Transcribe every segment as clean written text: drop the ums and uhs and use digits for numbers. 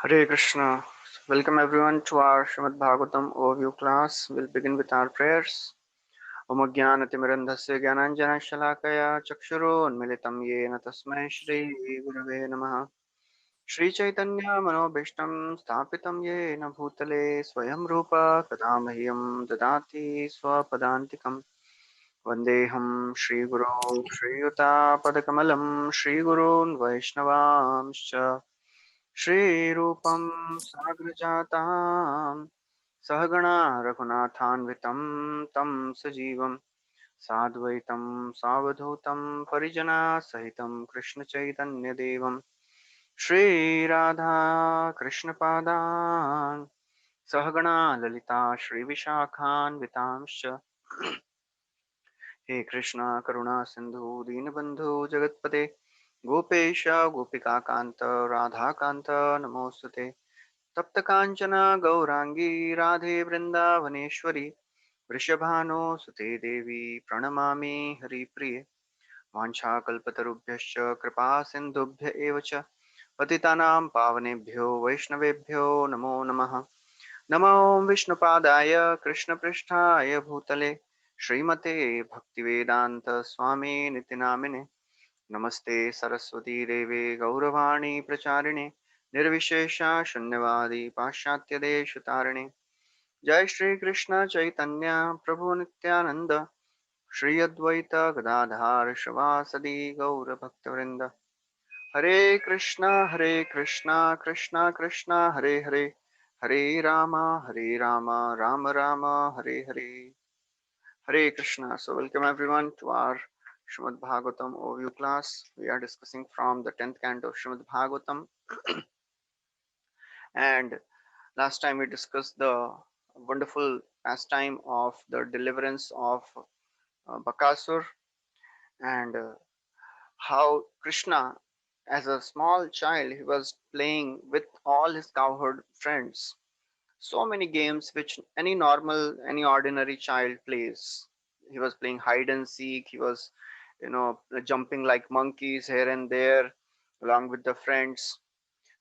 Hare Krishna. Welcome everyone to our Srimad Bhagavatam overview class. We'll begin with our prayers. Om Jnanatimirandhasya Jnananjana Shalakaya Chakshurunmilitam Yena Tasmai Shri Gurave Namaha. Shri Chaitanya Manobhishtam Sthapitam Yena Bhutale Swayam Rupa Kadamahyam Dadati Swapadantikam Vandeham Shri Guru Shri Yuta Padakamalam Shri Gurun Vaishnavamscha श्रीरूपं साग्रजातां सहगणा रघुनाथान्वितं तं सजीवं साद्वैतं सावधूतं परिजनसहितं कृष्णचैतन्यदेवं श्रीराधा कृष्णपादान् सहगणा ललिता श्रीविशाखान्वितांश्च हे कृष्णा करुणा सिंधु दीनबंधु जगतपते गोपेश गोपिकाकांत राधाकांत नमोस्तुते तप्त कांचन गौरांगी राधे वृंदावनेश्वरी वृषभानुसुते देवी प्रणमामि हरिप्रिये वाञ्छाकल्पतरुभ्यश्च कृपा सिन्धुभ्य एव च पतितानां पावनेभ्यो वैष्णवेभ्यो नमो नमः। नमो विष्णुपादाय कृष्णपृष्ठाय भूतले श्रीमते भक्तिवेदांत स्वामी नित्य नामिने नमस्ते सरस्वती देवे गौरवाणी प्रचारिणे निर्विशेष शून्यवादी पाश्चात्य देश तारिणे जय श्री कृष्ण चैतन्य प्रभु नित्यानंद श्री अद्वैत गदाधार शिवासदि गौर भक्तवृंद हरे Krishna Krishna Krishna Hare Hare Rama Ram Ram Hare Hare Hare Krishna. So welcome everyone to our Srimad Bhagavatam overview class. We are discussing from the 10th canto of Srimad Bhagavatam, and last time we discussed the wonderful pastime of the deliverance of Bakasur, and how Krishna, as a small child, he was playing with all his cowherd friends. So many games which any normal, any ordinary child plays. He was playing hide and seek. He was, jumping like monkeys here and there, along with the friends.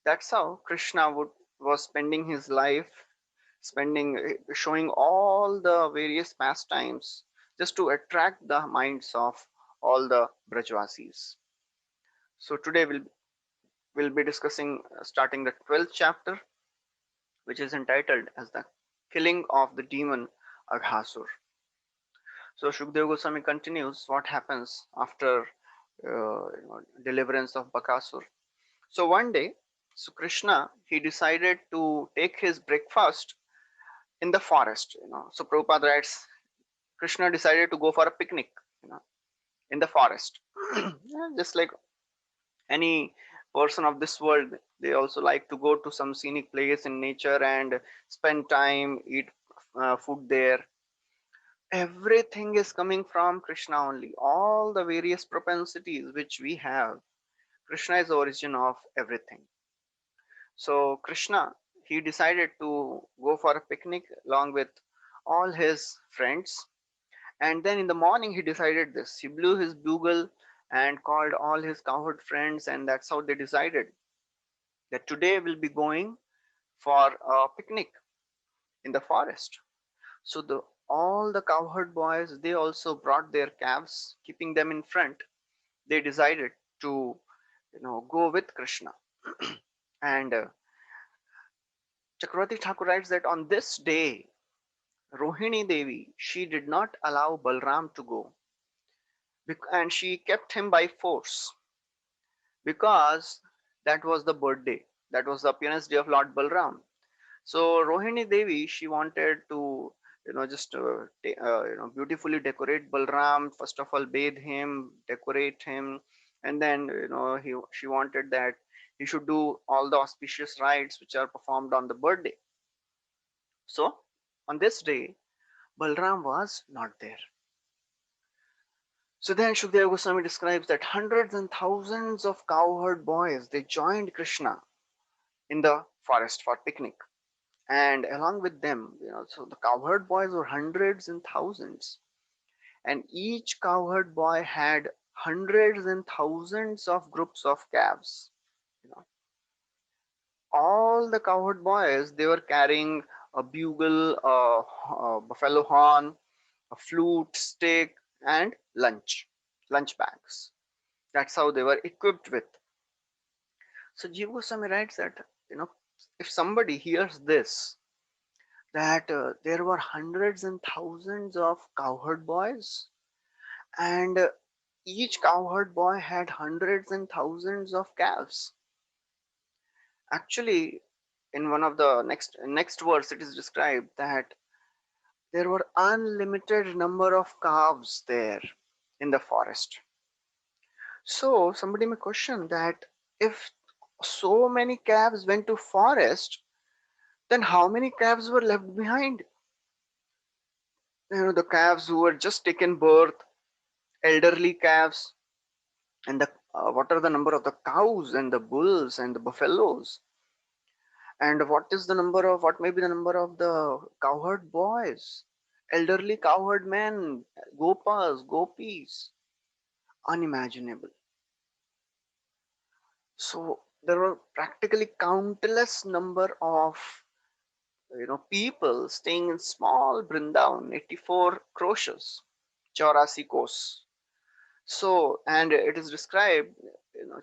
That's how Krishna was spending his life, showing all the various pastimes just to attract the minds of all the Brajvasis. So today we'll be discussing starting the 12th chapter, which is entitled as the killing of the demon Aghasur. So Shukdev Goswami continues what happens after deliverance of Bakasur. So one day, so Krishna he decided to take his breakfast in the forest. So Prabhupada writes, Krishna decided to go for a picnic, you know, in the forest. Yeah, just like any person of this world, they also like to go to some scenic place in nature and spend time, eat food there. Everything is coming from Krishna only. All the various propensities which we have, Krishna is the origin of everything. So Krishna, he decided to go for a picnic along with all his friends. And then in the morning, he decided this. He blew his bugle and called all his cowherd friends, and that's how they decided that today we'll be going for a picnic in the forest. So all the cowherd boys they also brought their calves, keeping them in front. They decided to go with Krishna. And Chakravarti Thakur writes that on this day, Rohini Devi she did not allow Balram to go, and she kept him by force because that was the birthday, that was the appearance day of Lord Balram. So Rohini Devi, she wanted to, just beautifully decorate Balram. First of all, bathe him, decorate him, and then she wanted that he should do all the auspicious rites which are performed on the birthday. So on this day, Balram was not there. So then Shukdev Goswami describes that hundreds and thousands of cowherd boys they joined Krishna in the forest for picnic. And along with them, so the cowherd boys were hundreds and thousands, and each cowherd boy had hundreds and thousands of groups of calves. You know, all all the cowherd boys, they were carrying a bugle, a buffalo horn, a flute, stick, and lunch bags. That's how they were equipped with. So Jiva Goswami writes that, you know, if somebody hears this, that there were hundreds and thousands of cowherd boys, and each cowherd boy had hundreds and thousands of calves. Actually, in one of the next verse, it is described that there were unlimited number of calves there in the forest. So somebody may question that if so many calves went to forest, then how many calves were left behind? The calves who were just taken birth, elderly calves, and the what are the number of the cows and the bulls and the buffaloes, and what may be the number of the cowherd boys, elderly cowherd men, gopas, gopis, unimaginable. So there were practically countless number of people staying in small Brindavan, 84 crores, 84 kos. So, and it is described,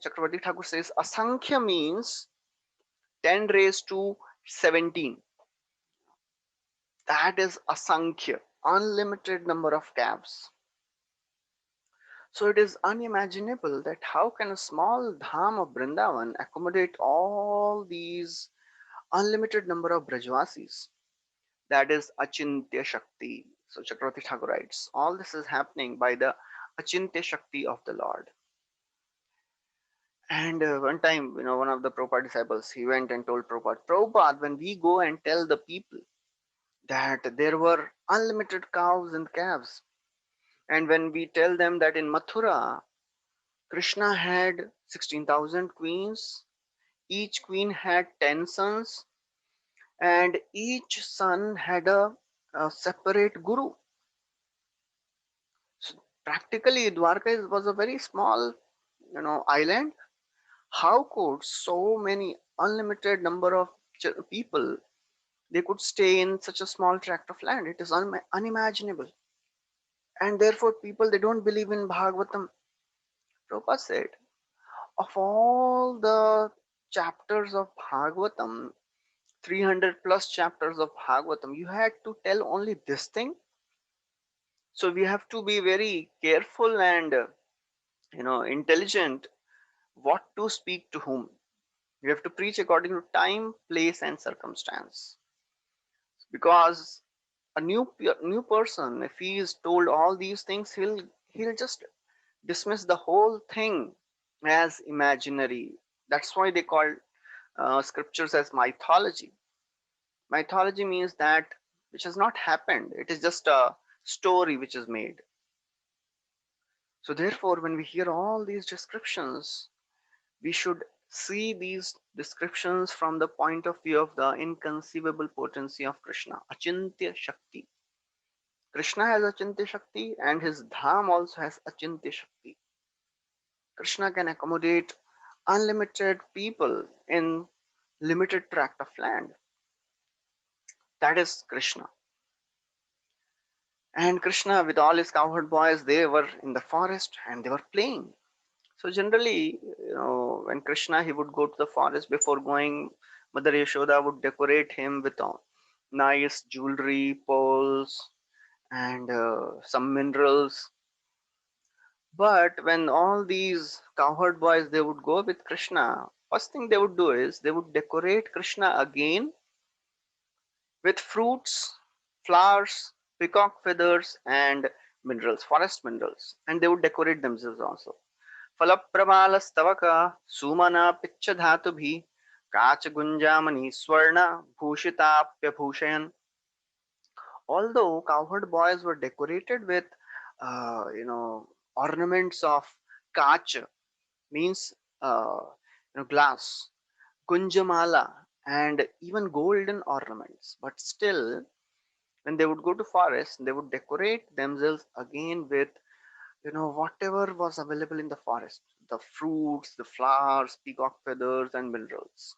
Chakravarti Thakur says Asankhya means 10 raised to 17. That is Asankhya, unlimited number of calves. So it is unimaginable that how can a small dham of Brindavan accommodate all these unlimited number of Brajvasis. That is Achintya Shakti. So Chakravarti Thakur writes, all this is happening by the Achintya Shakti of the Lord. And one time, one of the Prabhupada disciples, he went and told Prabhupada, Prabhupada, when we go and tell the people that there were unlimited cows and calves, and when we tell them that in Mathura, Krishna had 16,000 queens, each queen had 10 sons, and each son had a separate guru. So practically, Dwarka was a very small, island. How could so many unlimited number of people they could stay in such a small tract of land? It is unimaginable, and therefore people they don't believe in Bhagavatam. Prabhupada said, of all the chapters of Bhagavatam, 300 plus chapters of Bhagavatam, you had to tell only this thing. So we have to be very careful and intelligent what to speak to whom. You have to preach according to time, place, and circumstance. Because a new person, if he is told all these things, he'll just dismiss the whole thing as imaginary. That's why they call scriptures as mythology. Mythology means that which has not happened. It is just a story which is made. So therefore, when we hear all these descriptions, we should see these descriptions from the point of view of the inconceivable potency of Krishna, Achintya Shakti. Krishna has Achintya Shakti and his Dham also has Achintya Shakti. Krishna can accommodate unlimited people in limited tract of land. That is Krishna. And Krishna with all his cowherd boys, they were in the forest and they were playing. So generally, when Krishna he would go to the forest, before going, Mother Yashoda would decorate him with nice jewelry, pearls, and some minerals. But when all these cowherd boys they would go with Krishna, first thing they would do is they would decorate Krishna again with fruits, flowers, peacock feathers, and minerals, forest minerals, and they would decorate themselves also. फलप्रवालस्तवक Sumana पिच्छधातुभिः काचगुञ्जामणि स्वर्ण भूषिताप्यभूषयन्. Although cowherd boys were decorated with ornaments of kach, means glass, gunjamala, and even golden ornaments, but still when they would go to forest they would decorate themselves again with whatever was available in the forest, the fruits, the flowers, peacock feathers, and minerals.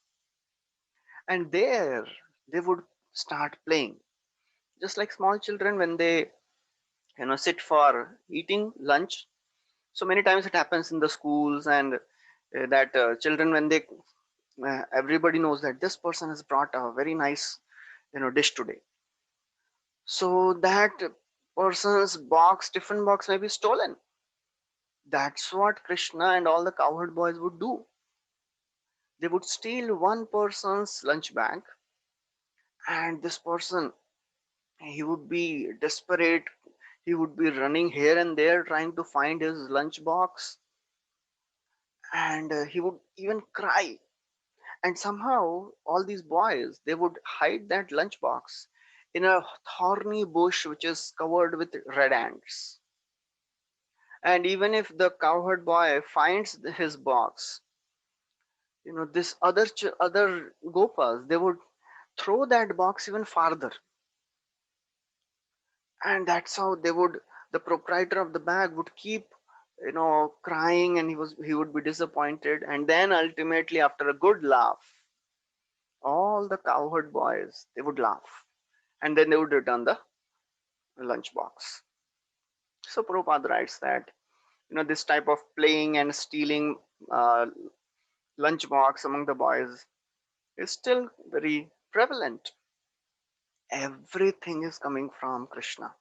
And there they would start playing, just like small children when they sit for eating lunch. So many times it happens in the schools, and that children, when they everybody knows that this person has brought a very nice dish today, so that person's box, tiffin box, may be stolen. That's what Krishna and all the cowherd boys would do. They would steal one person's lunch bag, and this person, he would be desperate. He would be running here and there trying to find his lunch box, and he would even cry. And somehow all these boys, they would hide that lunch box in a thorny bush which is covered with red ants. And even if the cowherd boy finds his box, this other gopas, they would throw that box even farther. And that's how they would, the proprietor of the bag would keep crying, and he would be disappointed. And then ultimately, after a good laugh, all the cowherd boys, they would laugh, and then they would return the lunch box. So Prabhupada writes that this type of playing and stealing uh, lunch box among the boys is still very prevalent. Everything is coming from Krishna.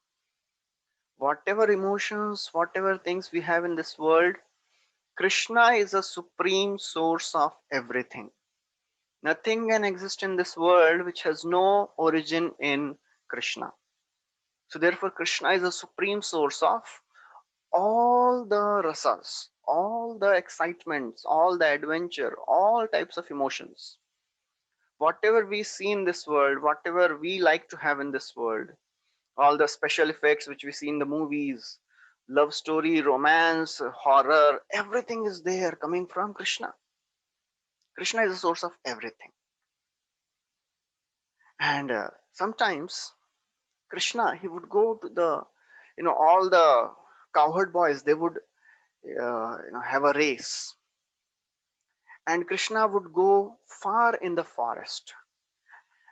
Whatever emotions, whatever things we have in this world, Krishna is a supreme source of everything. Nothing can exist in this world which has no origin in Krishna. So therefore, Krishna is a supreme source of all the rasas, all the excitements, all the adventure, all types of emotions. Whatever we see in this world, whatever we like to have in this world, all the special effects which we see in the movies, love story, romance, horror, everything is there coming from Krishna. Krishna is the source of everything. And sometimes Krishna, he would go to the, all the cowherd boys, they would, have a race. And Krishna would go far in the forest.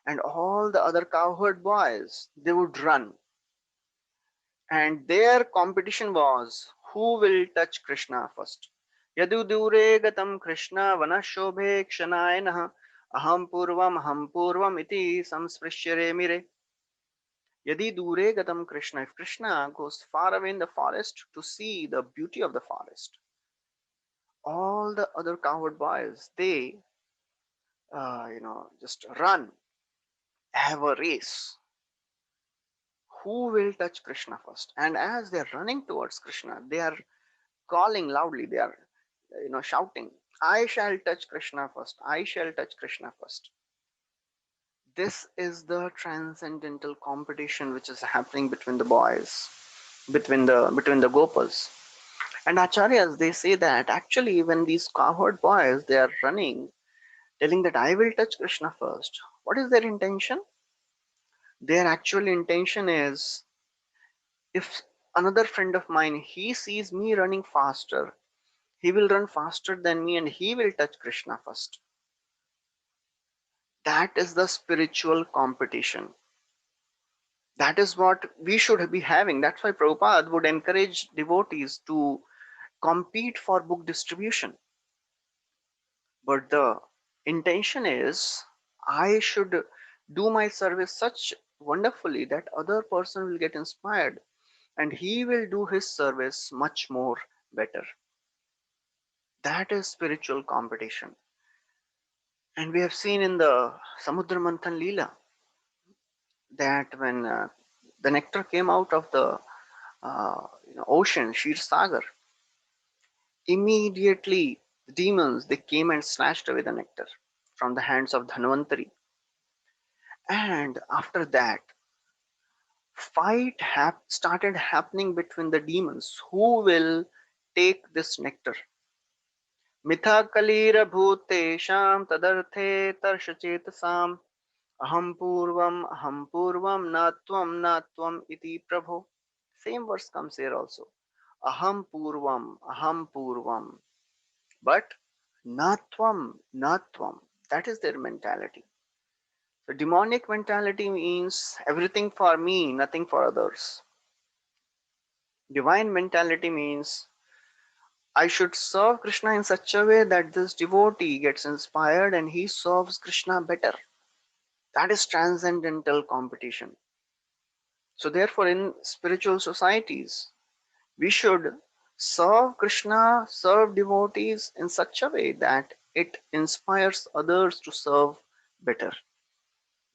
And all the other cowherd boys, they would run. And their competition was who will touch Krishna first. Yadu dure gatam Krishna vanashobhe kshanayana aham purvam iti samsprishya mire. Yadi dure gatam Krishna, if Krishna goes far away in the forest to see the beauty of the forest, all the other cowherd boys, they, just run, have a race. Who will touch Krishna first? And as they're running towards Krishna, they are calling loudly, they are, shouting, I shall touch Krishna first, I shall touch Krishna first. This is the transcendental competition which is happening between the boys, between the gopas. And acharyas, they say that actually when these cowherd boys, they are running, telling that I will touch Krishna first, what is their intention? Their actual intention is, if another friend of mine, he sees me running faster, he will run faster than me and he will touch Krishna first. That is the spiritual competition. That is what we should be having. That's why Prabhupada would encourage devotees to compete for book distribution. But the intention is, I should do my service such wonderfully that other person will get inspired and he will do his service much more better. That is spiritual competition. And we have seen in the Samudra Manthan Leela that when the nectar came out of the ocean, Shir Sagar, immediately the demons, they came and snatched away the nectar from the hands of Dhanvantari. And after that, started happening between the demons. Who will take this nectar? मिथा कलीरभूतेषां तदर्थे तर्षचेतसाम् अहं पूर्वम न त्वम इति प्रभो. Same verse comes here also. Aham purvam, but na tvam. That is their mentality. The demonic mentality means everything for me, nothing for others. Divine mentality means I should serve Krishna in such a way that this devotee gets inspired and he serves Krishna better. That is transcendental competition. So, therefore, in spiritual societies, we should serve Krishna, serve devotees in such a way that it inspires others to serve better.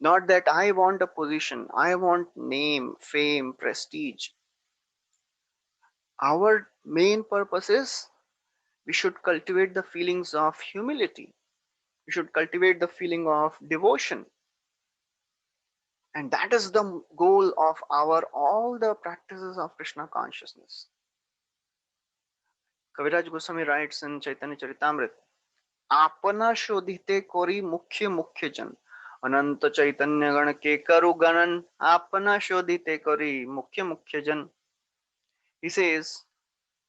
Not that I want a position, I want name, fame, prestige. Our main purpose is we should cultivate the feelings of humility. We should cultivate the feeling of devotion. And that is the goal of our all the practices of Krishna consciousness. Kaviraj Goswami writes in Chaitanya Charitamrita, आपना शोधिते कोरी मुख्य मुख्य जन अनंत चैतन्य गण के करु गणन आपना शोधिते कोरी मुख्य मुख्य जन. He says,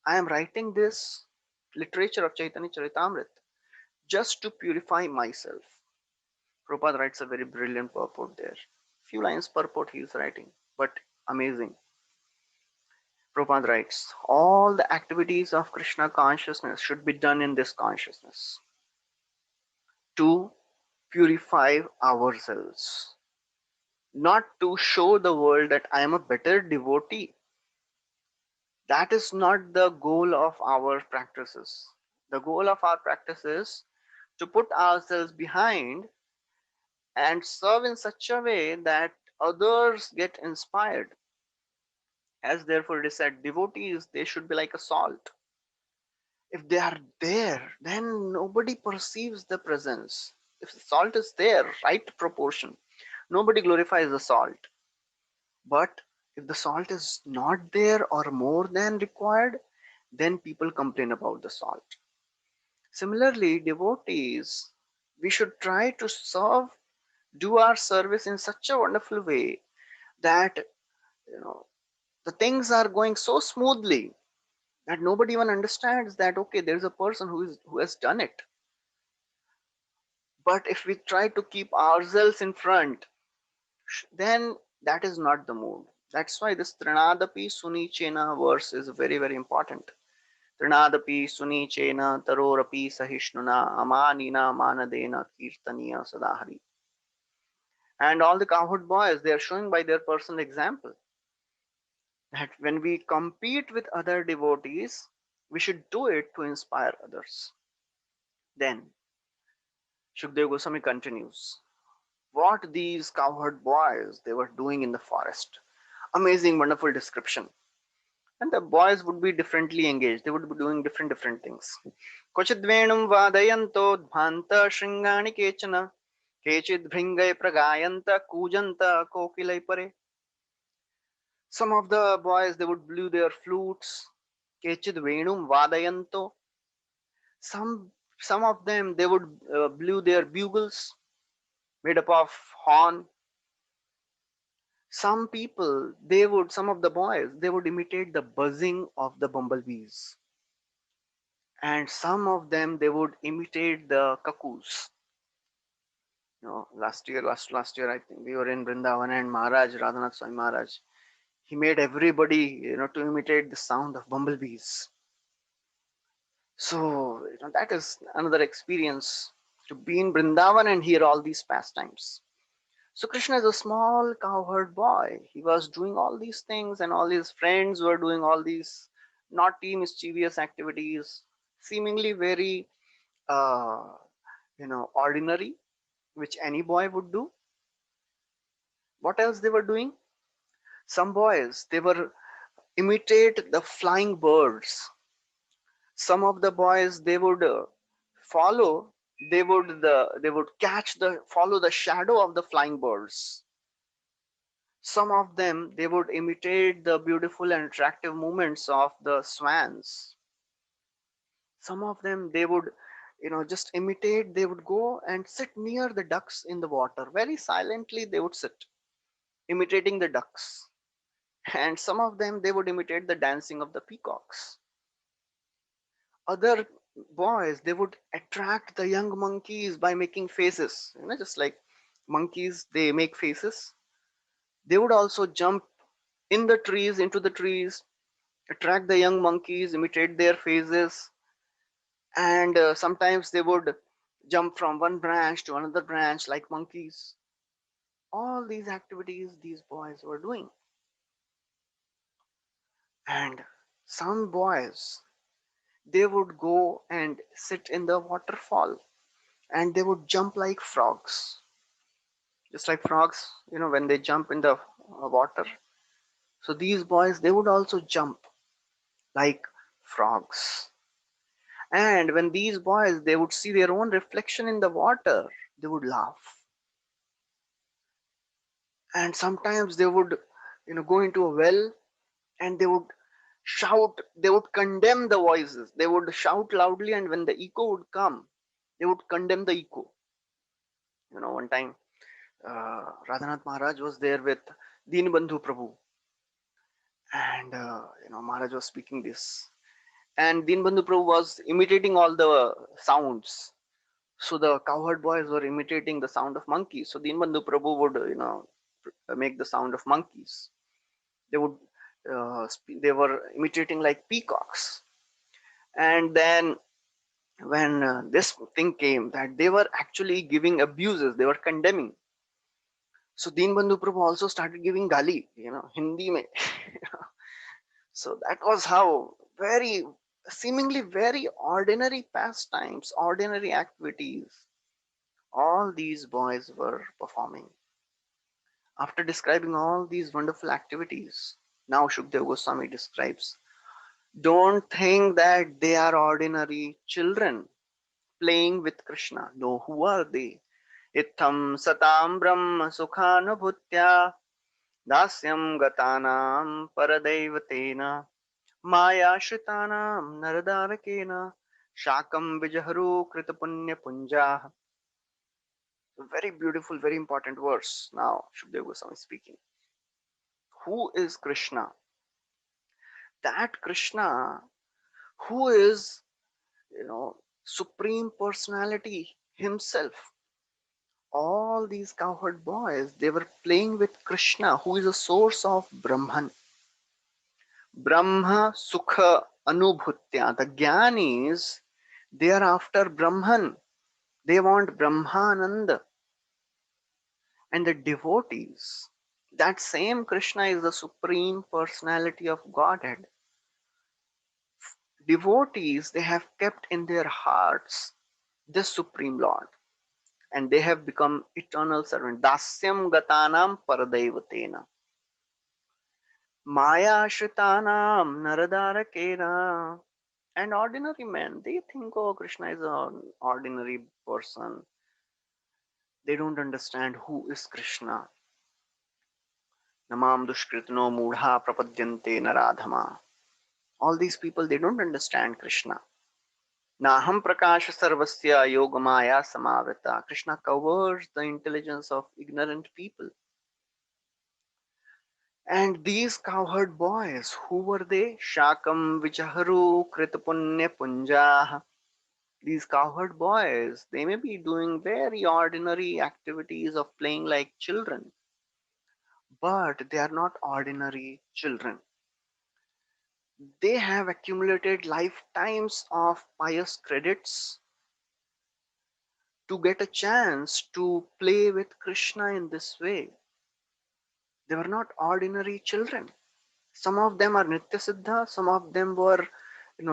I am writing this literature of Chaitanya Charitamrita just to purify myself. Prabhupada writes a very brilliant purport there. Few lines purport he is writing, but amazing. Prabhupada writes, all the activities of Krishna consciousness should be done in this consciousness to purify ourselves, not to show the world that I am a better devotee. That is not the goal of our practices. The goal of our practice is to put ourselves behind and serve in such a way that others get inspired. As therefore it is said, devotees, they should be like a salt. If they are there, then nobody perceives the presence. If the salt is there, right proportion, nobody glorifies the salt. But if the salt is not there or more than required, then people complain about the salt. Similarly, devotees, we should try to serve, do our service in such a wonderful way that you know the things are going so smoothly that nobody even understands that okay, there's a person who has done it. But if we try to keep ourselves in front, then that is not the mood. That's why this Trinadapi Suni Chena verse is very, very important. Trinadapi Suni Chena Tarorapi Sahishnuna Amanina Manadena Kirtaniya Sadahari. And all the cowherd boys, they are showing by their personal example that when we compete with other devotees, we should do it to inspire others. Then Shukdev Goswami continues what these cowherd boys they were doing in the forest. Amazing, wonderful description. And the boys would be differently engaged. They would be doing different things. Kochidvenum vadayanto dhvanta shringani kechana kechid bhringai pragayanta kujanta kokilai pare. Some of the boys they would blow their flutes. Kechid venum vadayanto. Some of them they would blow their bugles made up of horn. Some of the boys they would imitate the buzzing of the bumblebees, and some of them they would imitate the cuckoos. Last year I think we were in Vrindavan, and Maharaj Radhanath Swami Maharaj, he made everybody to imitate the sound of bumblebees. So that is another experience to be in Vrindavan and hear all these pastimes. So Krishna is a small cowherd boy. He was doing all these things, and all his friends were doing all these naughty, mischievous activities, seemingly very, ordinary, which any boy would do. What else they were doing? Some boys they were imitate the flying birds. Some of the boys they would follow. They would catch the follow the shadow of the flying birds. Some of them they would imitate the beautiful and attractive movements of the swans. Some of them they would just imitate, they would go and sit near the ducks in the water. Very silently they would sit, imitating the ducks. And some of them they would imitate the dancing of the peacocks. Other boys they would attract the young monkeys by making faces, just like monkeys, they make faces. They would also jump in the trees, into the trees, attract the young monkeys, imitate their faces, and sometimes they would jump from one branch to another branch like monkeys. All these activities these boys were doing. And some boys, they would go and sit in the waterfall and they would jump like frogs. Just like frogs, when they jump in the water. So these boys, they would also jump like frogs. And when these boys, they would see their own reflection in the water, they would laugh. And sometimes they would, go into a well and they would shout, they would condemn the voices. They would shout loudly, and when the echo would come, they would condemn the echo. One time, Radhanath Maharaj was there with Deenbandhu Prabhu, and Maharaj was speaking this, and Deenbandhu Prabhu was imitating all the sounds. So the cowherd boys were imitating the sound of monkeys. So Deenbandhu Prabhu would, make the sound of monkeys. They would, they were imitating like peacocks. And then when this thing came that they were actually giving abuses, they were condemning. So Deenbandhu Prabhu also started giving gali, Hindi mein. So that was how very seemingly very ordinary pastimes, ordinary activities, all these boys were performing. After describing all these wonderful activities, now Shukdev Goswami describes, don't think that they are ordinary children playing with Krishna. No, who are they? Itham satam brahma sukhanubhutya dasyam gatanam paradaivatena maya shritanam naradarakena shakam vijaharu kritapunya punja. Very beautiful, very important verse. Now Shukdev Goswami is speaking. Who is Krishna? That Krishna who is, supreme personality himself. All these cowherd boys, they were playing with Krishna, who is a source of Brahman. Brahma Sukha Anubhutya. The Jnanis, they are after Brahman. They want Brahmananda. And the devotees, that same Krishna is the supreme personality of Godhead. Devotees, they have kept in their hearts this Supreme Lord, and they have become eternal servant. Dasyam gatanam paradaivatena. Maya shritanam naradarakena. And ordinary men, they think, oh, Krishna is an ordinary person. They don't understand who is Krishna. Namam dushkritno mudha prapadyante naradhama. All these people, they don't understand Krishna. Naham prakasha sarvasya yogamaya samavita. Krishna covers the intelligence of ignorant people. And these cowherd boys, who were they? Shakam Vichaharu Kritapunya Punjah. These cowherd boys, they may be doing very ordinary activities of playing like children, but they are not ordinary children. They have accumulated lifetimes of pious credits to get a chance to play with Krishna in this way. They were not ordinary children. Some of them are Nitya Siddha, some of them were,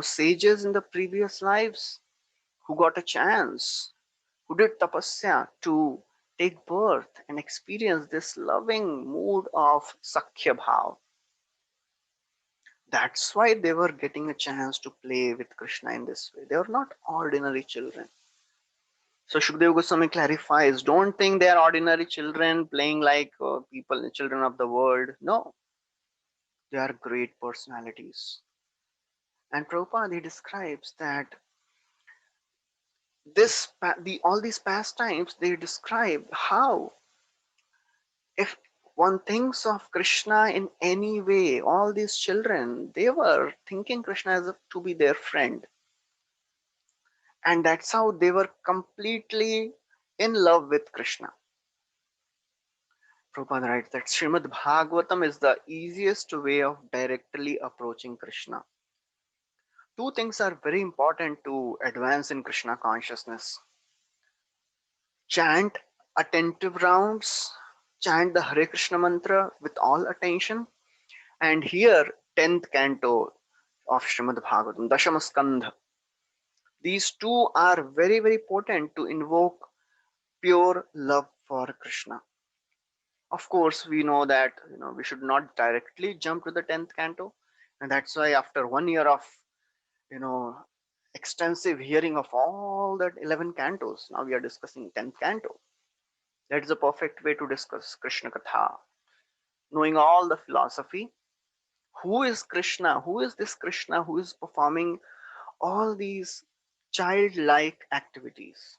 sages in the previous lives who got a chance, who did tapasya to take birth and experience this loving mood of Sakhya Bhav. That's why they were getting a chance to play with Krishna in this way. They were not ordinary children. So Shukdev Goswami clarifies, don't think they are ordinary children playing like people, children of the world. No, they are great personalities. And Prabhupada, he describes that all these pastimes, they describe how if one thinks of Krishna in any way, all these children, they were thinking Krishna as to be their friend. And that's how they were completely in love with Krishna. Prabhupada writes that Srimad Bhagavatam is the easiest way of directly approaching Krishna. Two things are very important to advance in Krishna consciousness. Chant attentive rounds, chant the Hare Krishna mantra with all attention, and here 10th canto of Srimad Bhagavatam, Dashamaskandha. These two are very, very potent to invoke pure love for Krishna. Of course, we know that we should not directly jump to the 10th canto, and that's why after 1 year of you know extensive hearing of all that 11 cantos, now we are discussing 10th canto. That is a perfect way to discuss Krishna Katha, knowing all the philosophy. Who is Krishna? Who is this Krishna who is performing all these childlike activities?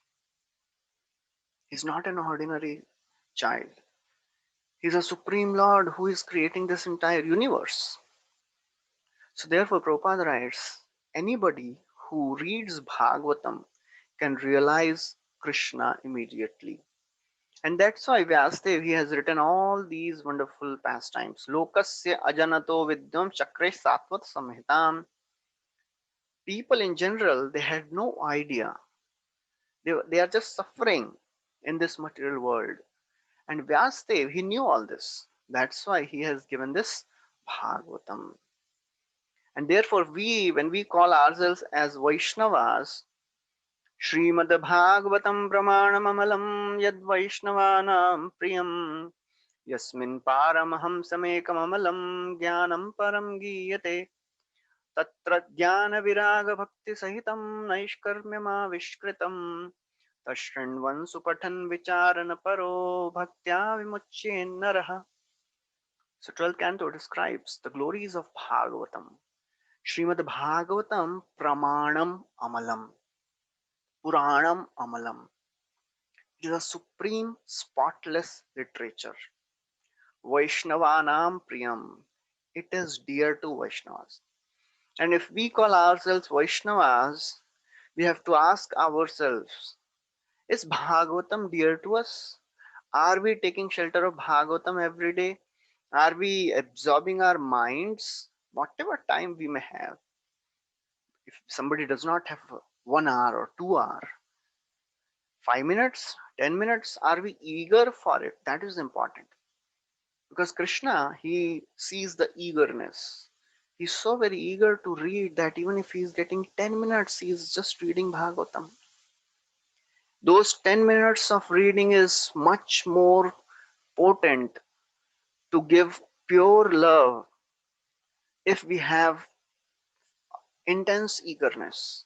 He's not an ordinary child. He's a supreme Lord who is creating this entire universe. So therefore, Prabhupada writes, anybody who reads Bhagavatam can realize Krishna immediately. And that's why Vyasadeva, he has written all these wonderful pastimes. Lokasya ajanato vidyam chakre satvat samhitam. People in general, they had no idea. They are just suffering in this material world. And Vyasadeva, he knew all this. That's why he has given this Bhagavatam. And therefore, when we call ourselves as Vaishnavas, Srimad Bhagavatam Pramanamamalam Yad Vaishnavanam Priyam Yasmin Paramaham Samekamalam Jnanam Param Giyate Tatra Jnana Viraga Bhakti Sahitam Naishkarmyama Vishkritam Tashranvan Supathan Vicharana Paro Bhaktya Vimucchen Naraha. So 12th canto describes the glories of Bhagavatam. Srimad Bhagavatam Pramanam Amalam, Puranam Amalam. It is a supreme, spotless literature. Vaishnavanam Priyam. It is dear to Vaishnavas. And if we call ourselves Vaishnavas, we have to ask ourselves, is Bhagavatam dear to us? Are we taking shelter of Bhagavatam every day? Are we absorbing our minds, whatever time we may have? If somebody does not have 1 hour or 2 hour, 5 minutes, 10 minutes, are we eager for it? That is important. Because Krishna, he sees the eagerness. He's so very eager to read that even if he's getting 10 minutes, he's just reading Bhagavatam. Those 10 minutes of reading is much more potent to give pure love if we have intense eagerness.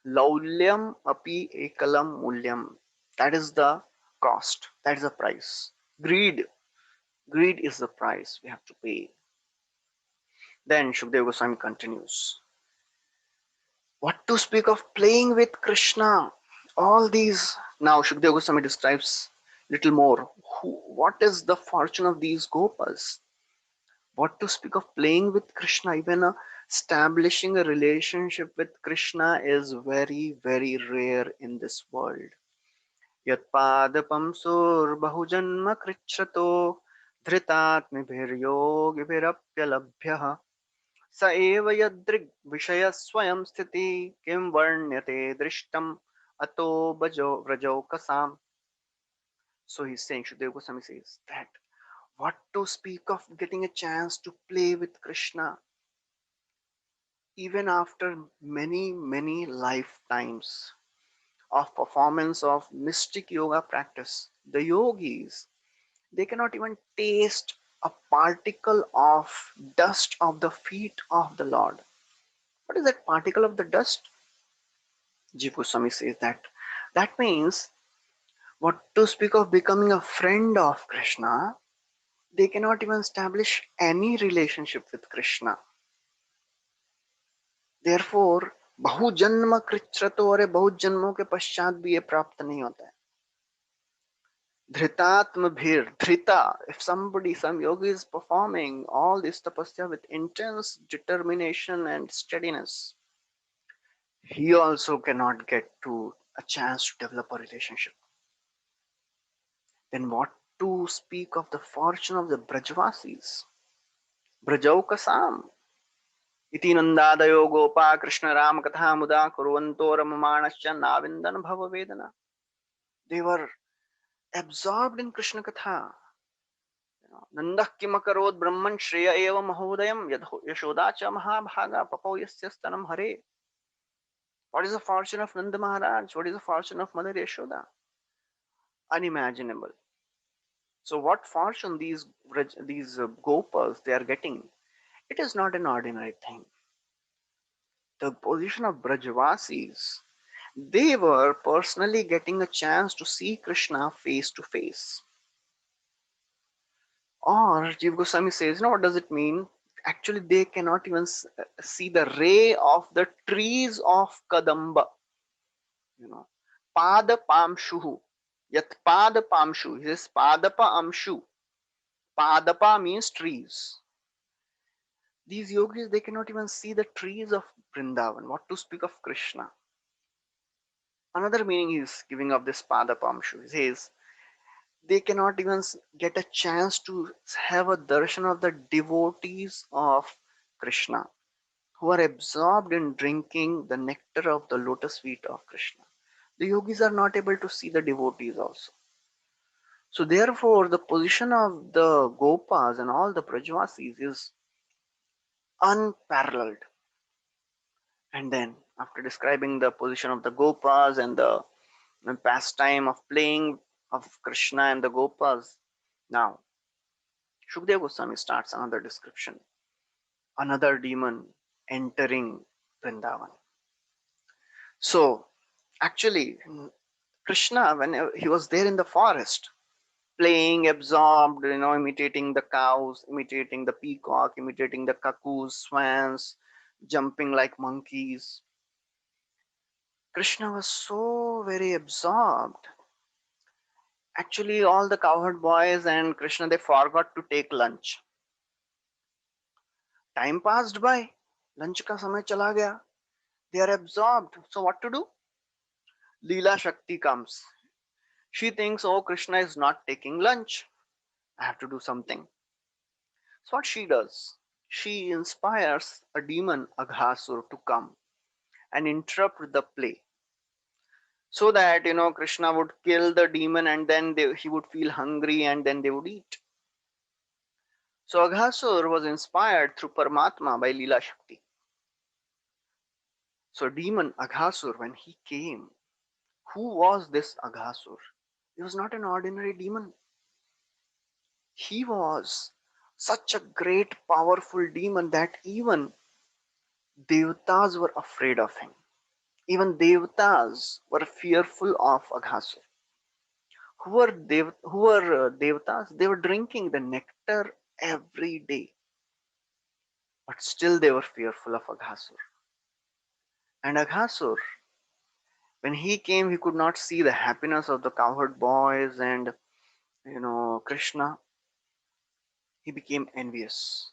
Laulyam api ekalam mulyam. That is the cost. That is the price. Greed is the price we have to pay. Then Shukdev Goswami continues. What to speak of playing with Krishna? All these. Now Shukdev Goswami describes little more. What is the fortune of these gopas? What to speak of playing with Krishna? Even establishing a relationship with Krishna is very, very rare in this world. Yatpadapam sur bahujanma krichrato dhritatmibhiryogibhirapyalabhyah sa eva yadrig vishaya swayam sthiti kim varnyate drishtam ato vrajo kasam. So he's saying, Shukdev Goswami says that what to speak of getting a chance to play with Krishna even after many, many lifetimes of performance of mystic yoga practice. The yogis, they cannot even taste a particle of dust of the feet of the Lord. What is that particle of the dust? Jiva Goswami says that. That means, what to speak of becoming a friend of Krishna, they cannot even establish any relationship with Krishna. Therefore, बहु जन्म कृच्छ्रतो, अरे बहुत जन्मों के पश्चात भी ये प्राप्त नहीं होता है. Dhritatma bhir, dhrita, if some yogi is performing all this tapasya with intense determination and steadiness, he also cannot get to a chance to develop a relationship. Then what to speak of the fortune of the Brajvasis. Brajaukasam. Iti nandadayo gopa Krishna Ram katha muda kurvanto ramamanascha navindan bhava vedana. They were absorbed in Krishna katha. Nandah kimakarod brahman shreya eva mahodayam yashoda cha mahabhaga papo yasya stanam hare. What is the fortune of Nanda Maharaj? What is the fortune of Mother Yashoda? Unimaginable. So what fortune these gopas they are getting? It is not an ordinary thing. The position of Brajavasis, they were personally getting a chance to see Krishna face to face. Or Jiva Goswami says, what does it mean? Actually, they cannot even see the ray of the trees of Kadamba. Pada Pamshuhu. Yat Pada Pamshu. He says Padapa Amshu. Padapa means trees. These yogis, they cannot even see the trees of Vrindavan. What to speak of Krishna? Another meaning is giving of this Padapamshu. He says they cannot even get a chance to have a darshan of the devotees of Krishna who are absorbed in drinking the nectar of the lotus feet of Krishna. The yogis are not able to see the devotees also. So therefore, the position of the Gopas and all the Brajvasis is unparalleled. And then, after describing the position of the Gopas and the pastime of playing of Krishna and the Gopas, now Shukdev Goswami starts another description. Another demon entering Vrindavan. So, actually, Krishna, when he was there in the forest, playing, absorbed, imitating the cows, imitating the peacock, imitating the cuckoos, swans, jumping like monkeys. Krishna was so very absorbed. Actually, all the cowherd boys and Krishna, they forgot to take lunch. Time passed by. Lunch ka samay chala gaya. They are absorbed. So what to do? Leela Shakti comes. She thinks, oh, Krishna is not taking lunch. I have to do something. So what she does? She inspires a demon Aghasur to come and interrupt the play. So that, Krishna would kill the demon and then he would feel hungry and then they would eat. So Aghasur was inspired through Paramatma by Leela Shakti. So demon Aghasur, when he came, who was this Aghasur? He was not an ordinary demon. He was such a great powerful demon that even Devatas were afraid of him. Even Devatas were fearful of Aghasur. Who were Devatas? They were drinking the nectar every day. But still they were fearful of Aghasur. And Aghasur, when he came, he could not see the happiness of the cowherd boys and, Krishna. He became envious.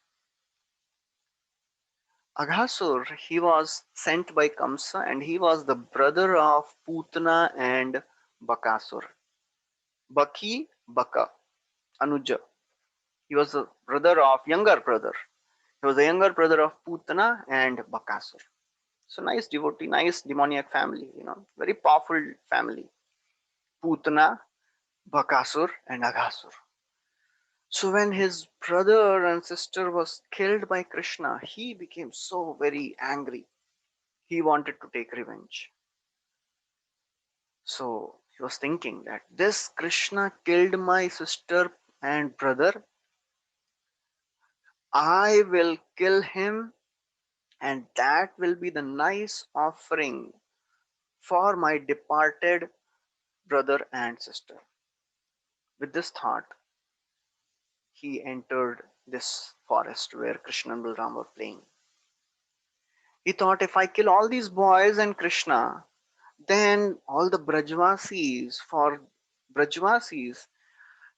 Aghasur, he was sent by Kamsa and he was the brother of Putana and Bakasur. Baki, Baka, Anuja. He was a younger brother. He was the younger brother of Putana and Bakasur. So nice devotee, nice demoniac family, very powerful family. Putana, Bakasur and Aghasur. So when his brother and sister was killed by Krishna, he became so very angry. He wanted to take revenge. So he was thinking that this Krishna killed my sister and brother. I will kill him, and that will be the nice offering for my departed brother and sister. With this thought, he entered this forest where Krishna and Balram were playing. He thought, if I kill all these boys and Krishna, then all the Brajvasis,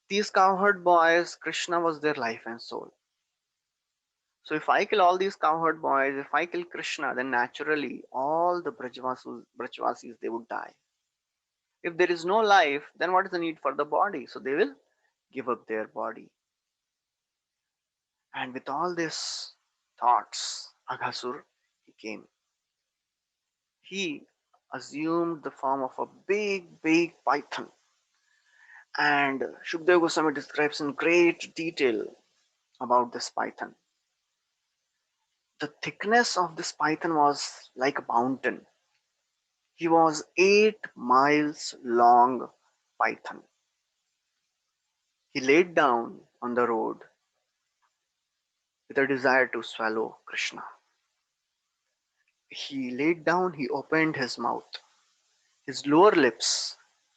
these cowherd boys, Krishna was their life and soul. So if I kill all these cowherd boys, if I kill Krishna, then naturally all the Brajvasis, they would die. If there is no life, then what is the need for the body? So they will give up their body. And with all these thoughts, Aghasur, he came. He assumed the form of a big python. And Shukdev Goswami describes in great detail about this python. The thickness of this python was like a mountain. He was 8 miles long python. He laid down on the road with a desire to swallow Krishna. He laid down, he opened his mouth. His lower lips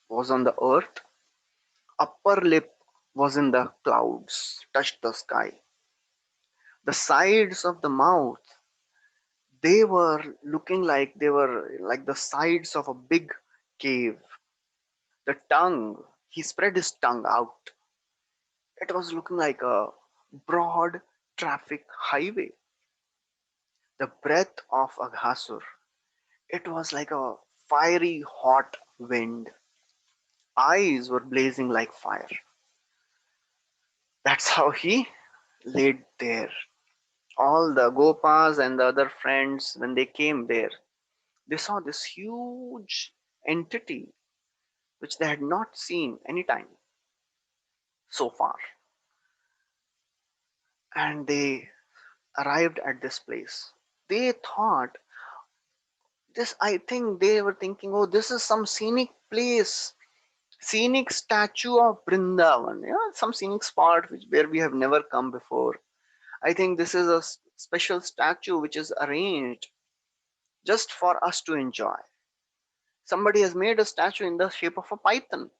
was on the earth, upper lip was in the clouds, touched the sky. The sides of the mouth, they were looking like they were like the sides of a big cave. The tongue, he spread his tongue out. It was looking like a broad traffic highway. The breath of Aghasur, it was like a fiery hot wind. Eyes were blazing like fire. That's how he laid there. All the Gopas and the other friends, when they came there, they saw this huge entity which they had not seen any time so far. And they arrived at this place. They thought this, I think they were thinking, oh, this is some scenic place, scenic statue of Brindavan, some scenic spot which where we have never come before. I think this is a special statue which is arranged just for us to enjoy. Somebody has made a statue in the shape of a python,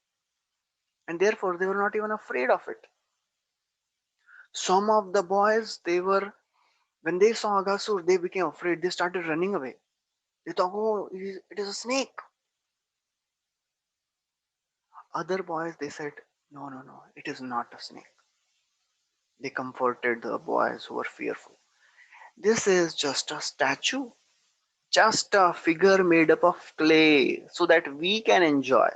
and therefore they were not even afraid of it. Some of the boys, they were, when they saw Aghasur, they became afraid. They started running away. They thought, oh, it is a snake. Other boys, they said, no, no, no, it is not a snake. They comforted the boys who were fearful. This is just a statue, just a figure made up of clay so that we can enjoy.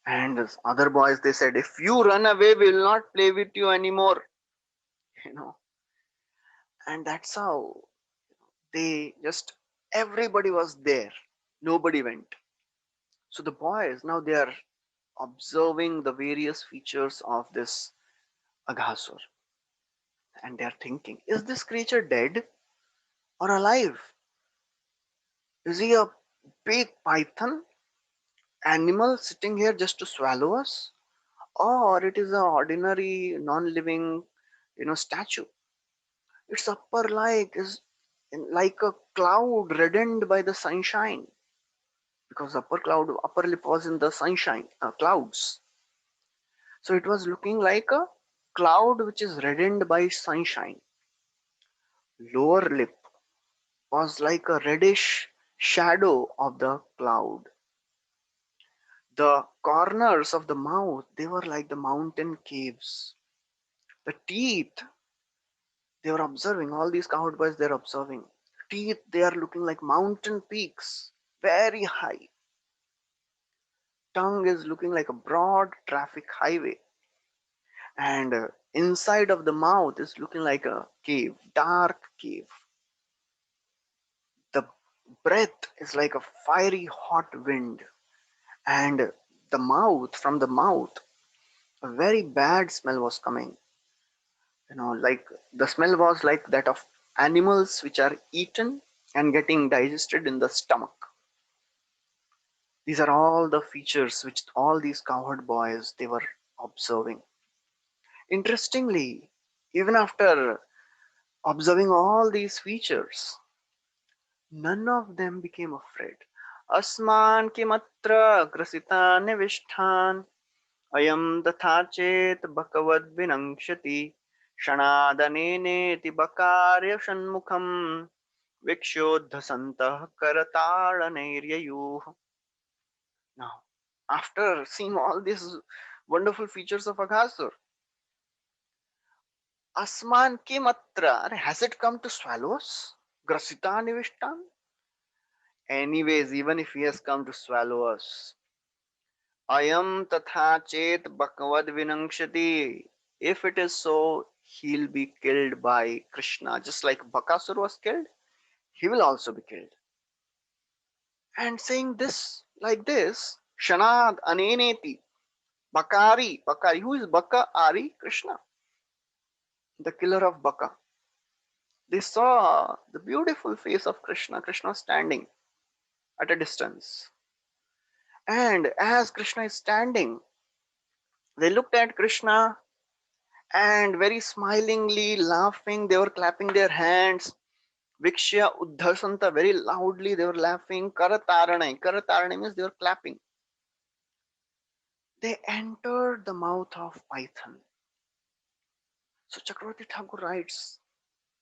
And the other boys, they said, if you run away, we will not play with you anymore. You know, and that's how they just, everybody was there. Nobody went. So the boys, now they are observing the various features of this Aghasur. And they are thinking, is this creature dead or alive? Is he a big python animal sitting here just to swallow us? Or it is an ordinary non-living, statue? Its upper like is like a cloud reddened by the sunshine, because upper lip was in the sunshine, clouds. So it was looking like a cloud which is reddened by sunshine. Lower lip was like a reddish shadow of the cloud. The corners of the mouth, they were like the mountain caves. The teeth, they were observing, all these cowboys, they're observing. Teeth, they are looking like mountain peaks, very high. Tongue is looking like a broad traffic highway. And inside of the mouth is looking like a cave, dark cave. The breath is like a fiery hot wind. And the mouth, from the mouth, a very bad smell was coming. Like the smell was like that of animals which are eaten and getting digested in the stomach. These are all the features which all these cowherd boys, they were observing. Interestingly, even after observing all these features, none of them became afraid. Asman kimatra grasita nivishtan ayam tatha chet bhakavad vinangshati shanadaneneति bakarya shanmukham vikshodhasantah karatalanairyayuh. Now, after seeing all these wonderful features of Aghasur, Asman kimatra, has it come to swallow us? Grasita nivishtan? Anyways, even if he has come to swallow us, Ayam tatha chet bhagavad vinangshati. If it is so, he'll be killed by Krishna. Just like Bakasur was killed, he will also be killed. And saying this like this, Shanad Aneneti, Bakari. Who is Baka? Ari? Krishna, the killer of Baka. They saw the beautiful face of Krishna. Krishna was standing at a distance. And as Krishna is standing, they looked at Krishna and very smilingly laughing, they were clapping their hands. Vikshya Uddhasanta, very loudly they were laughing. Karatarane means they were clapping. They entered the mouth of Python. So Chakravarti Thakur writes,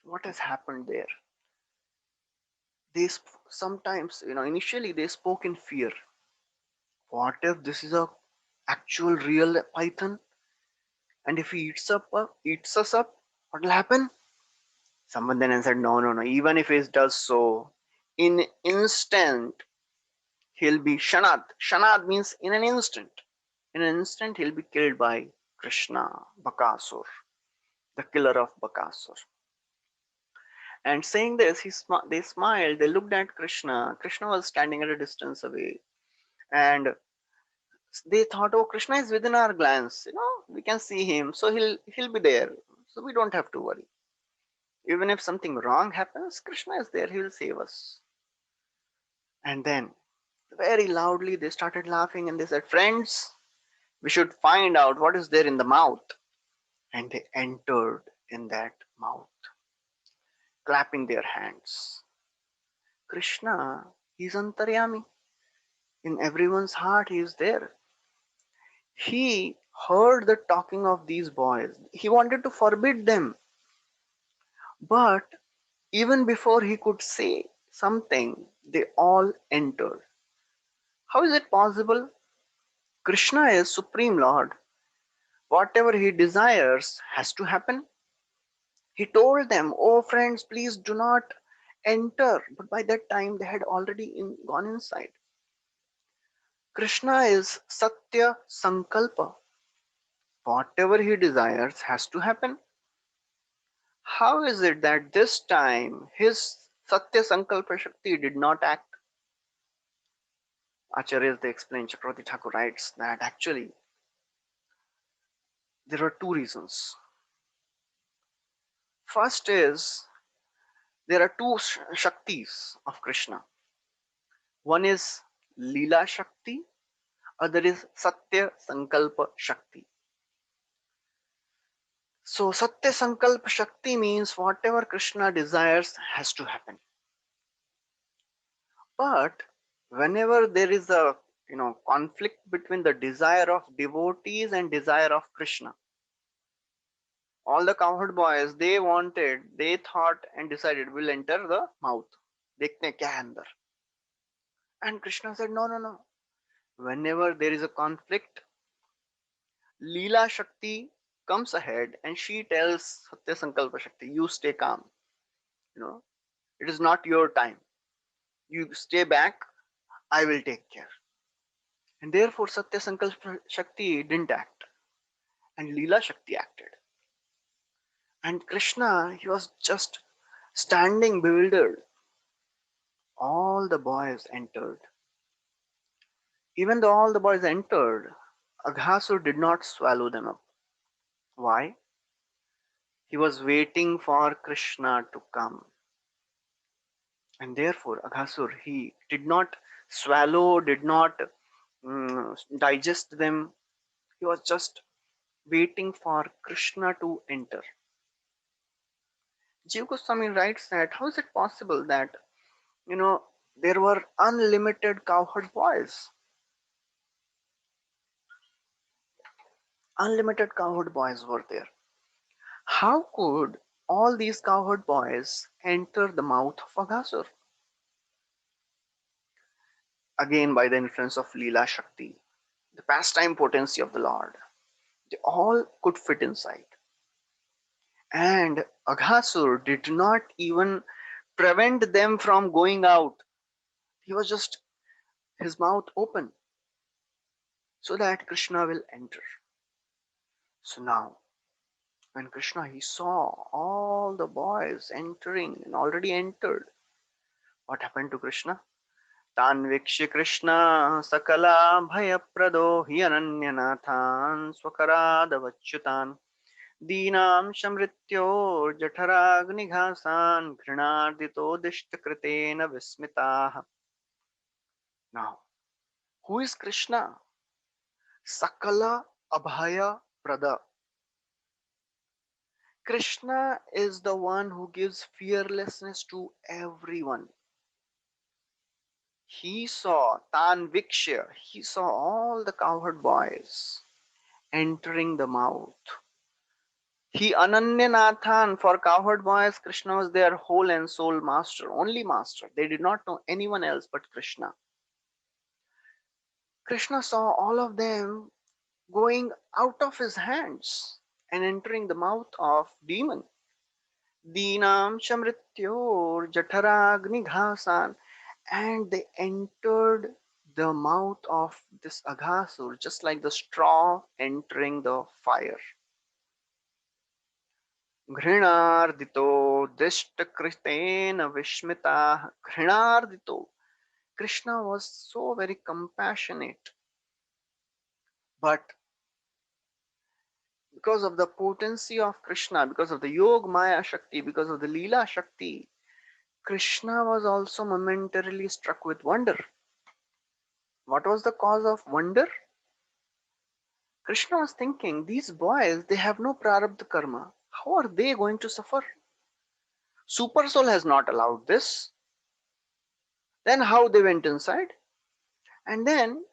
what has happened there? They sometimes, initially they spoke in fear. What if this is a actual real python? And if he eats us up, what will happen? Someone then answered, no, no, no. Even if he does so, in instant he'll be shanad. Shanad means in an instant. In an instant he'll be killed by Krishna, Bakasur, the killer of Bakasur. And saying this, they smiled. They looked at Krishna. Krishna was standing at a distance away, and they thought, oh, Krishna is within our glance. We can see him, so he'll be there. So we don't have to worry. Even if something wrong happens, Krishna is there. He will save us. And then, very loudly, they started laughing and they said, friends, we should find out what is there in the mouth. And they entered in that mouth, clapping their hands. Krishna, he's Antaryami. In everyone's heart, he is there. He heard the talking of these boys. He wanted to forbid them. But even before he could say something, they all entered. How is it possible? Krishna is Supreme Lord. Whatever he desires has to happen. He told them, oh friends, please do not enter. But by that time, they had already gone inside. Krishna is Satya Sankalpa. Whatever he desires has to happen. How is it that this time his Satya Sankalpa Shakti did not act? Acharyas, they explain, Chakravarti Thakur writes that actually there are two reasons. First is there are two Shaktis of Krishna. One is Leela Shakti, other is Satya Sankalpa Shakti. So Satya Sankalpa Shakti means whatever Krishna desires has to happen. But whenever there is a conflict between the desire of devotees and desire of Krishna, all the cowherd boys they thought and decided we'll enter the mouth. Dekhne kya hai andar. And Krishna said, no, no, no. Whenever there is a conflict, Leela Shakti comes ahead and she tells Satya Sankalpa Shakti, you stay calm. It is not your time. You stay back, I will take care. And therefore Satya Sankalpa Shakti didn't act. And Leela Shakti acted. And Krishna, he was just standing bewildered. All the boys entered. Even though all the boys entered, Aghasur did not swallow them up. Why? He was waiting for Krishna to come. And therefore, Aghasur, he did not swallow, did not digest them. He was just waiting for Krishna to enter. Jiva Goswami writes that how is it possible that there were unlimited cowherd boys? Unlimited cowherd boys were there. How could all these cowherd boys enter the mouth of Aghasur? Again, by the influence of Leela Shakti, the pastime potency of the Lord, they all could fit inside. And Aghasur did not even prevent them from going out. He was just his mouth open. so that Krishna will enter. So now, when Krishna he saw all the boys entering and already entered, what happened to Krishna? Tan vikshya Krishna sakala bhayaprado hi ananyanathan swakaradavyutan deenam shamrityo jaఠaragnighāsan घृणार्दितो दिष्टकृतेन vismitaah. Now, who is Krishna? Sakala Abhaya Prada. Krishna is the one who gives fearlessness to everyone. He saw Tanvikshya, he saw all the cowherd boys entering the mouth. He Ananyanathan, for cowherd boys, Krishna was their whole and soul master, only master. They did not know anyone else but Krishna. Krishna saw all of them going out of his hands and entering the mouth of demon. Deenam Shamrityor Jaఠaragnighāsan, and they entered the mouth of this Aghasur just like the straw entering the fire. Grinardito Dishtakritena Vishmita. Grinardito. Krishna was so very compassionate, but because of the potency of Krishna, because of the Yog Maya Shakti, because of the Leela Shakti, Krishna was also momentarily struck with wonder. What was the cause of wonder? Krishna was thinking, these boys, they have no prarabdha karma. How are they going to suffer? Super Soul has not allowed this. Then how they went inside? And then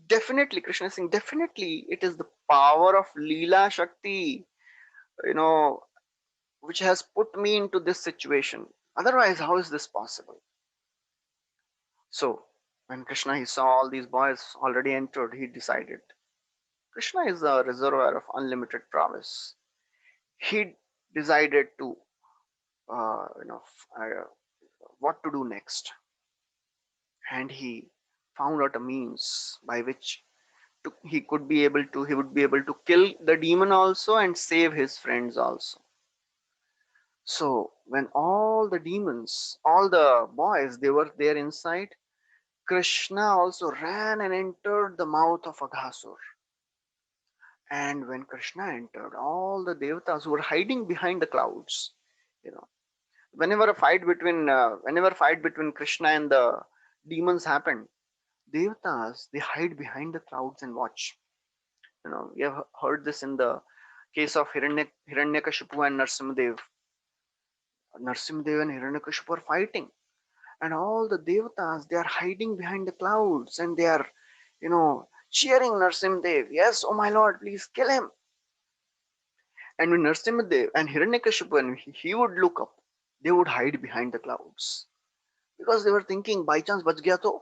definitely, Krishna is saying, definitely it is the power of Leela Shakti, you know, which has put me into this situation. Otherwise, how is this possible? So, when Krishna he saw all these boys already entered, he decided Krishna is a reservoir of unlimited prowess. He decided to, uh, you know, what to do next, and he found out a means by which he would be able to kill the demon also and save his friends also. So when all the demons, all the boys, they were there inside, Krishna also ran and entered the mouth of Aghasur. And when Krishna entered, all the devatas who were hiding behind the clouds, you know, whenever fight between Krishna and the demons happened, devatas they hide behind the clouds and watch. You know, we have heard this in the case of Hiranyakashipu and Narsimhadev. Narsimhadev and Hiranyakashipu are fighting, and all the devatas they are hiding behind the clouds and they are, you know, cheering Narsimhadev. Yes, oh my lord, please kill him. And when Narsimhadev and Hiranyakashipu, when he would look up, they would hide behind the clouds because they were thinking, by chance बच गया तो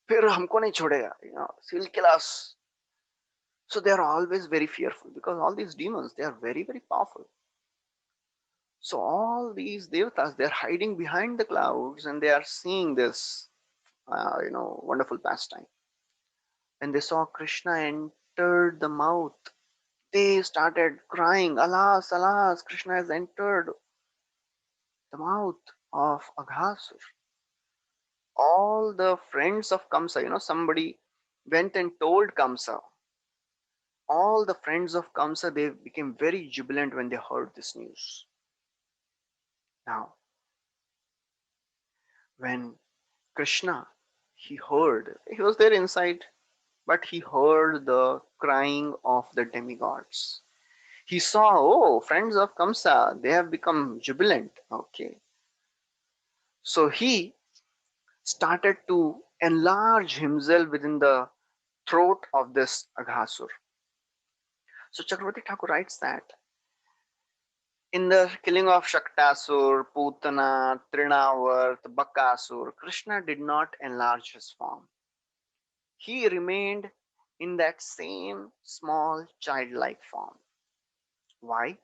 फिर हमको नहीं छोड़ेगा, you know, he'll kill us. So they are always very fearful because all these demons they are very very powerful. So all these devatas they are hiding behind the clouds and they are seeing this, wonderful pastime. When they saw Krishna entered the mouth, they started crying, "Alas, alas! Krishna has entered the mouth of Aghasur." All the friends of Kamsa, somebody went and told Kamsa. All the friends of Kamsa, they became very jubilant when they heard this news. Now, when Krishna, he was there inside, but he heard the crying of the demigods. He saw, oh, friends of Kamsa, they have become jubilant. Okay. So he started to enlarge himself within the throat of this Aghasur. So Chakravarti Thakur writes that in the killing of Shaktasur, Putana, Trinavarta, Bakasur, Krishna did not enlarge his form. He remained in that same small childlike form. Why?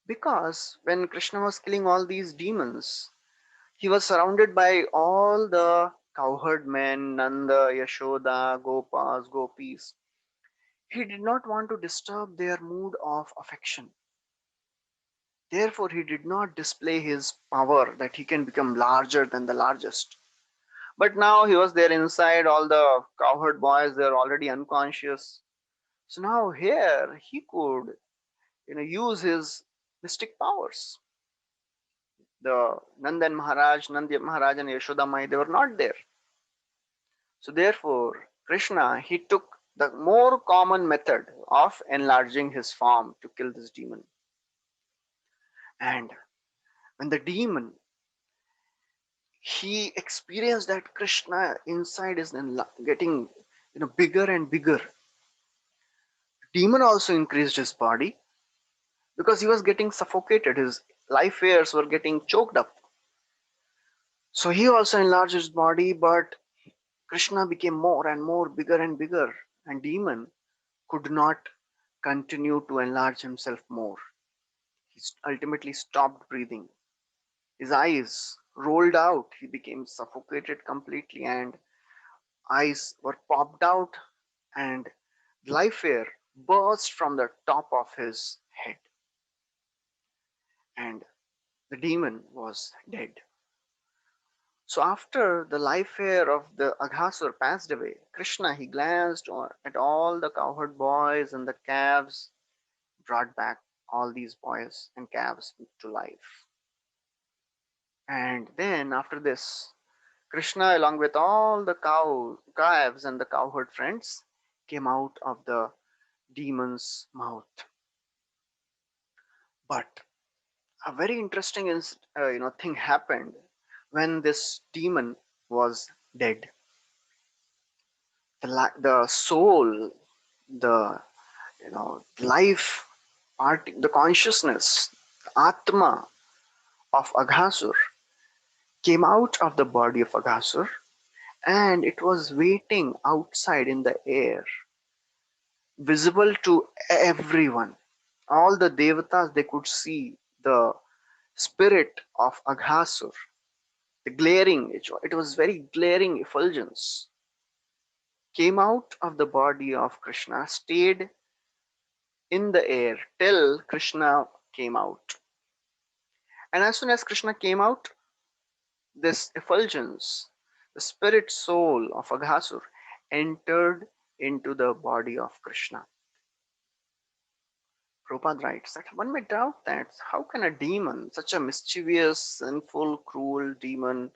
Because when Krishna was killing all these demons, he was surrounded by all the cowherd men, Nanda, Yashoda, Gopas, Gopis. He did not want to disturb their mood of affection. Therefore, he did not display his power that he can become larger than the largest. But now he was there inside, all the cowherd boys, they're already unconscious. So now here he could, use his mystic powers. The Nandan Maharaj, Nandi Maharaj and Yashoda Mai, they were not there. So therefore, Krishna, he took the more common method of enlarging his form to kill this demon. And when the demon, he experienced that Krishna inside is getting, bigger and bigger. Demon also increased his body because he was getting suffocated. His life airs were getting choked up. So he also enlarged his body, but Krishna became more and more bigger and bigger, and demon could not continue to enlarge himself more. He ultimately stopped breathing. His eyes rolled out. He became suffocated completely, and eyes were popped out, and life air burst from the top of his head, and the demon was dead. So after the life air of the Aghasur passed away, Krishna, he glanced at all the cowherd boys and the calves, brought back all these boys and calves to life. And then after this, Krishna, along with all the calves and the cowherd friends, came out of the demon's mouth. But a very interesting thing happened when this demon was dead. The soul, the life part, the consciousness, the atma of Aghasur came out of the body of Aghasur, and it was waiting outside in the air, visible to everyone. All the devatas, they could see the spirit of Aghasur, the glaring, it was very glaring effulgence, came out of the body of Krishna, stayed in the air till Krishna came out. And as soon as Krishna came out, this effulgence, the spirit soul of Aghasur, entered into the body of Krishna. Prabhupada writes that one may doubt that how can a demon, such a mischievous, sinful, cruel demon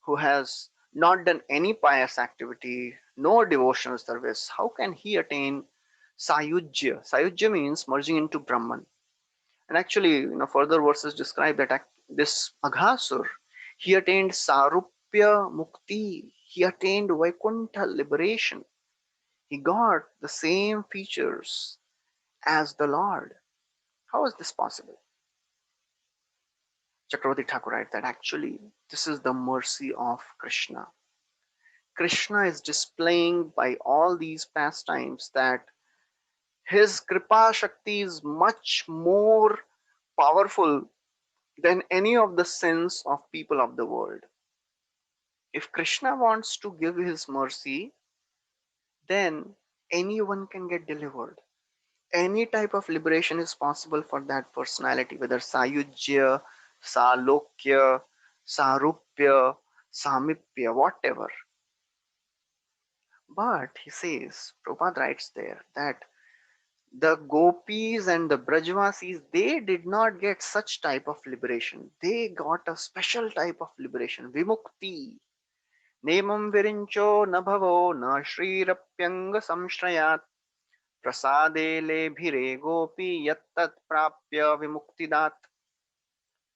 who has not done any pious activity, no devotional service, how can he attain Sayujya? Sayujya means merging into Brahman. And actually, further verses describe that this Aghasur, he attained Sarupya Mukti, he attained Vaikuntha liberation. He got the same features as the Lord. How is this possible? Chakravarti Thakur writes that actually this is the mercy of Krishna. Krishna is displaying by all these pastimes that his Kripa Shakti is much more powerful than any of the sins of people of the world. If Krishna wants to give his mercy, then anyone can get delivered. Any type of liberation is possible for that personality, whether Sayujya, Salokya, Sarupya, Samipya, whatever. But he says, Prabhupada writes there that the gopis and the brajvasis, they did not get such type of liberation. They got a special type of liberation, vimukti. Nemam virincho na bhavo na shrirapyanga samshrayat prasade lebhire gopi yattat prapya vimuktidat.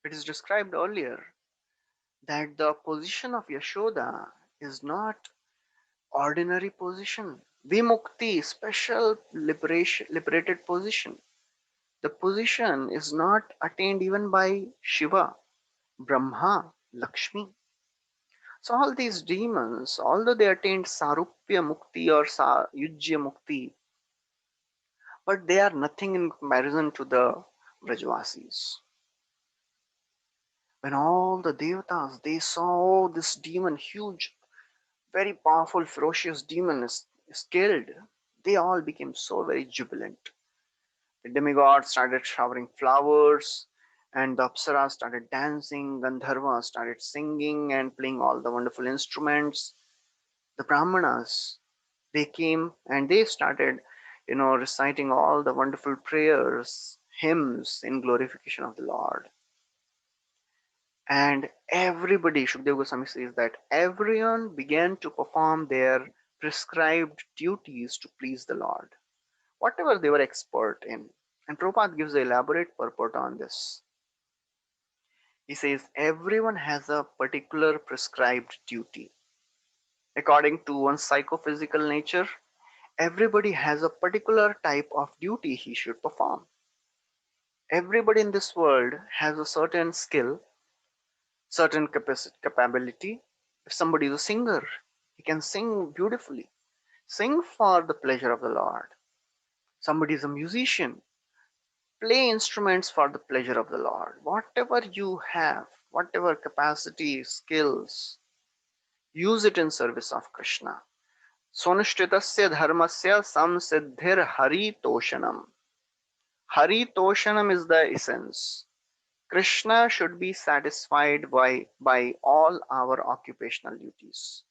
It is described earlier that the position of Yashoda is not ordinary position. Vimukti, special liberation, liberated position. The position is not attained even by Shiva, Brahma, Lakshmi. So all these demons, although they attained Sarupya Mukti or Yujya Mukti, but they are nothing in comparison to the Vrajvasis. When all the devatas, they saw this demon huge, very powerful, ferocious demon is killed, they all became so very jubilant. The demigods started showering flowers, and the Apsaras started dancing, Gandharvas started singing and playing all the wonderful instruments. The Brahmanas, they came and they started, reciting all the wonderful prayers, hymns in glorification of the Lord. And everybody, Shukdev Goswami says that everyone began to perform their prescribed duties to please the Lord, whatever they were expert in. And Prabhupada gives an elaborate purport on this. He says everyone has a particular prescribed duty. According to one's psychophysical nature, everybody has a particular type of duty he should perform. Everybody in this world has a certain skill, certain capability. If somebody is a singer, he can sing beautifully, sing for the pleasure of the Lord. Somebody is a musician, play instruments for the pleasure of the Lord. Whatever you have, whatever capacity, skills, use it in service of Krishna. Sonishtitasya dharmasya samsiddhir haritoshanam. Haritoshanam is the essence. Krishna should be satisfied by all our occupational duties.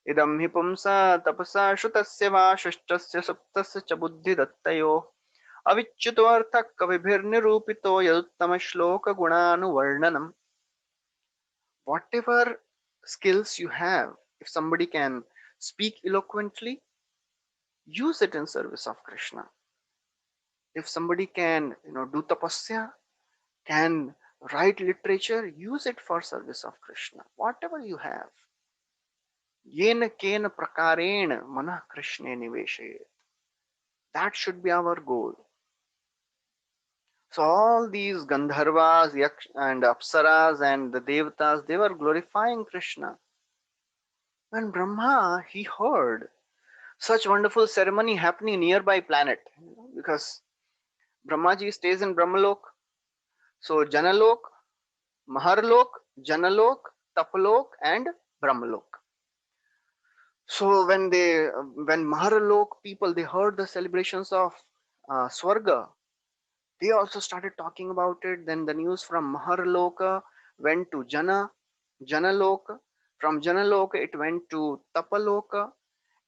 Idam hi pumsa tapasa shutasya va shishtasya saptasya cha buddhi dattayo avichuto artha kavibhir nirupito yaduttama shloka gunanuvarnanam. Whatever skills you have, if somebody can speak eloquently, use it in service of Krishna. If somebody can, do tapasya, can write literature, use it for service of Krishna. Whatever you have. Yena kena prakarena manah Krishne niveshayet. That should be our goal. So all these Gandharvas, Yaksh and Apsaras and the Devatas, they were glorifying Krishna. When Brahma, he heard such wonderful ceremony happening nearby planet, because Brahmaji stays in Brahmalok. So Janalok, Maharlok, Janalok, Tapalok and Brahmalok. So when Maharlok people, they heard the celebrations of Swarga, they also started talking about it. Then the news from Maharloka went to Janaloka. From Janaloka it went to Tapaloka.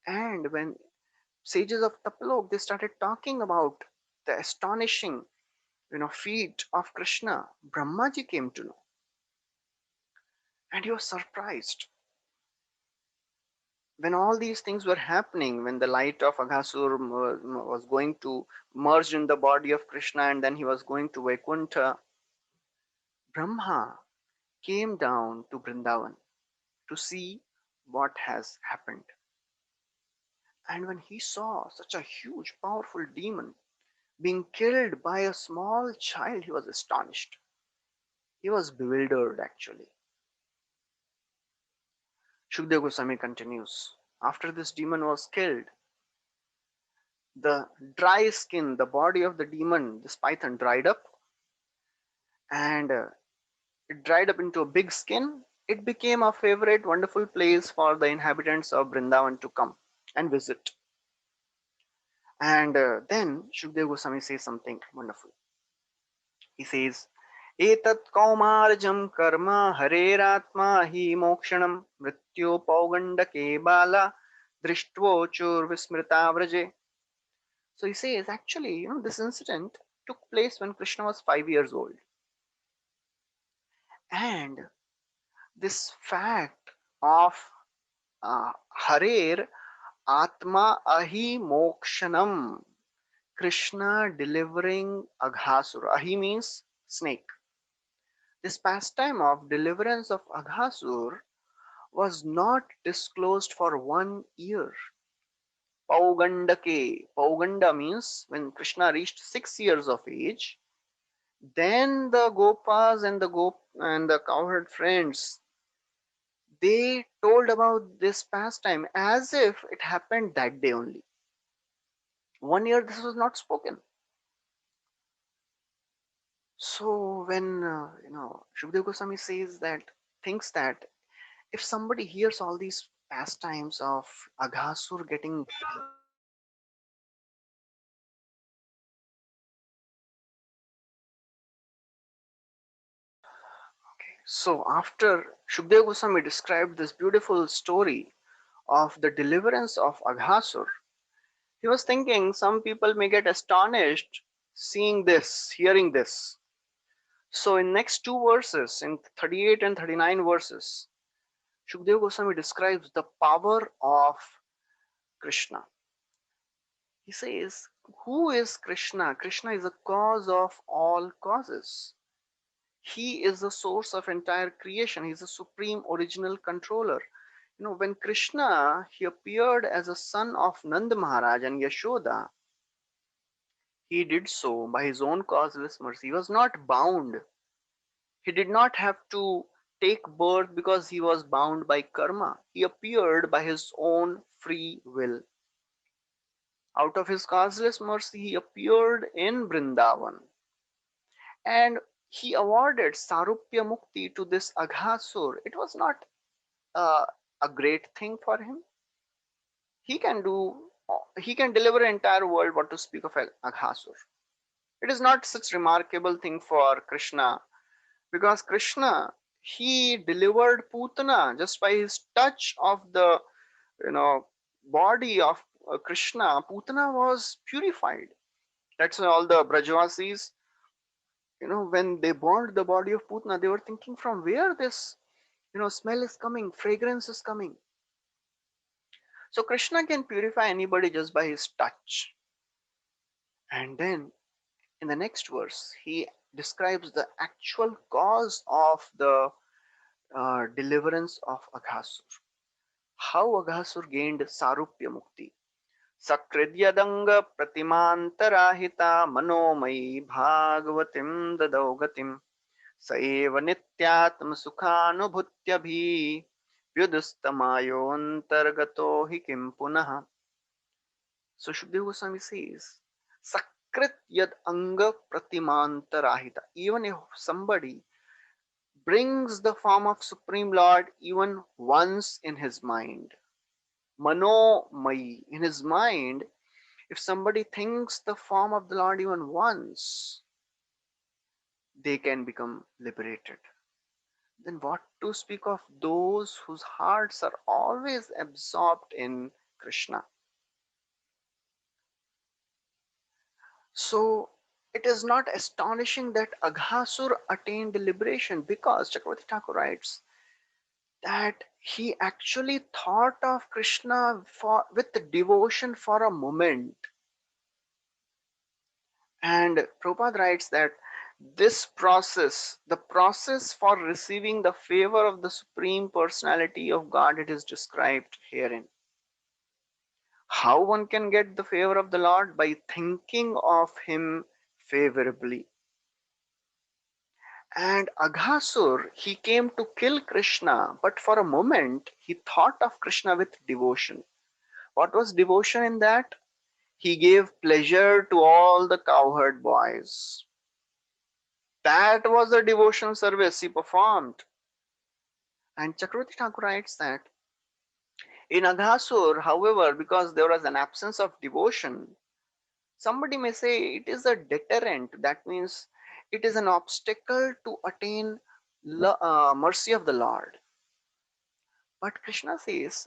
And when sages of Tapalok, they started talking about the astonishing, feat of Krishna, Brahmaji came to know. And he was surprised. When all these things were happening, when the light of Aghasur was going to merge in the body of Krishna and then he was going to Vaikuntha, Brahma came down to Vrindavan to see what has happened. And when he saw such a huge, powerful demon being killed by a small child, he was astonished. He was bewildered actually. Shukdev Goswami continues. After this demon was killed, the dry skin, the body of the demon, this python dried up, and it dried up into a big skin. It became a favorite, wonderful place for the inhabitants of Vrindavan to come and visit. And then Shukdev Goswami says something wonderful. He says, Etat kaumarjam karma hareratma hi mokshanam mrityo paugandake bala drishtvo chur vismrita vraje. So he says, actually, this incident took place when Krishna was 5 years old. And this fact of Harer Atma Ahi Mokshanam, Krishna delivering Aghasura. Ahi means snake. This pastime of deliverance of Aghasur was not disclosed for 1 year. Paugandake. Pauganda means when Krishna reached 6 years of age, then the Gopas and the cowherd friends, they told about this pastime as if it happened that day only. 1 year this was not spoken. So when Shukdev Goswami says that, thinks that if somebody hears all these pastimes of Aghasur getting. So after Shukdev Goswami described this beautiful story of the deliverance of Aghasur, he was thinking some people may get astonished seeing this, hearing this. So in next two verses, in 38 and 39 verses, Shukdev Goswami describes the power of Krishna. He says, who is Krishna? Krishna is the cause of all causes. He is the source of entire creation. He is the supreme original controller. You know, when Krishna, he appeared as a son of Nand Maharaj and Yashoda, he did so by his own causeless mercy. He was not bound. He did not have to take birth because he was bound by karma. He appeared by his own free will. Out of his causeless mercy, he appeared in Vrindavan and he awarded Sarupya Mukti to this Aghasur. It was not uh, a great thing for him. He can do, he can deliver an entire world, what to speak of Aghasur. It is not such remarkable thing for Krishna because Krishna, he delivered Putana just by his touch of the, you know, body of Krishna. Putana was purified. That's why all the Brajavasis, you know, when they burned the body of Putana, they were thinking from where this, you know, smell is coming, fragrance is coming. So Krishna can purify anybody just by his touch. And then in the next verse, he describes the actual cause of the deliverance of Aghasur. How Aghasur gained Sarupya Mukti. Sakridyadanga Pratimantarahita Manomai Bhagavatim Dadau स एव नित्यात्मसुखानुभूत्यभि व्युदस्तमायोऽन्तर्गतो हि किं पुनः. So Shukdev Goswami says, Sakrit yad anga pratimantarahita. Even if somebody brings the form of Supreme Lord even once in his mind, Manomai, in his mind, if somebody thinks the form of the Lord even once, they can become liberated. Then what to speak of those whose hearts are always absorbed in Krishna? So it is not astonishing that Aghasur attained liberation because Chakravarti Thakur writes that he actually thought of Krishna with devotion for a moment. And Prabhupada writes that this process, the process for receiving the favor of the Supreme Personality of God, it is described herein. How one can get the favor of the Lord? By thinking of Him favorably. And Aghasur, he came to kill Krishna, but for a moment he thought of Krishna with devotion. What was devotion in that? He gave pleasure to all the cowherd boys. That was the devotion service he performed. And Chakravarti Thakur writes that in Aghasur, however, because there was an absence of devotion, somebody may say it is a deterrent. That means it is an obstacle to attain mercy of the Lord. But Krishna says,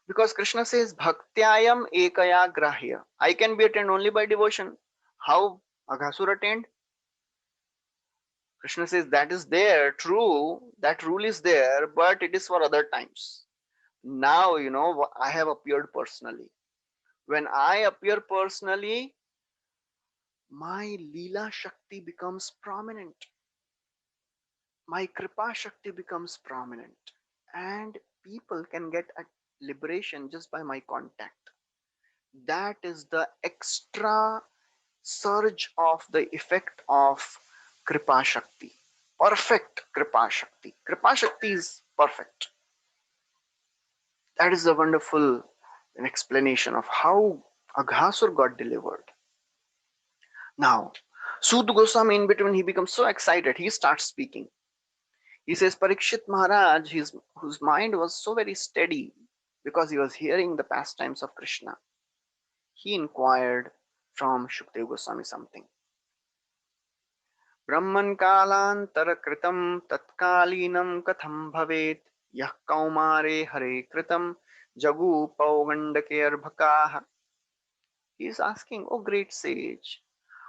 because Krishna says, Bhaktyayam ekaya grahya. I can be attained only by devotion. How Aghasur attained? Krishna says that is there, true, that rule is there, but it is for other times. Now, you know, I have appeared personally. When I appear personally, my Leela Shakti becomes prominent. My Kripa Shakti becomes prominent. And people can get a liberation just by my contact. That is the extra surge of the effect of Kripa Shakti. Perfect Kripa Shakti. Kripa Shakti is perfect. That is a wonderful explanation of how Aghasur got delivered. Now, Sud Goswami in between, he becomes so excited, he starts speaking. He says Parikshit Maharaj, whose mind was so very steady because he was hearing the pastimes of Krishna, he inquired from Shukdev Goswami something. Brahman kalantar kritam tatkalinam katham bhavet yah kaumare hare kritam jagu paugandake arbhakaha. He is asking, oh great sage,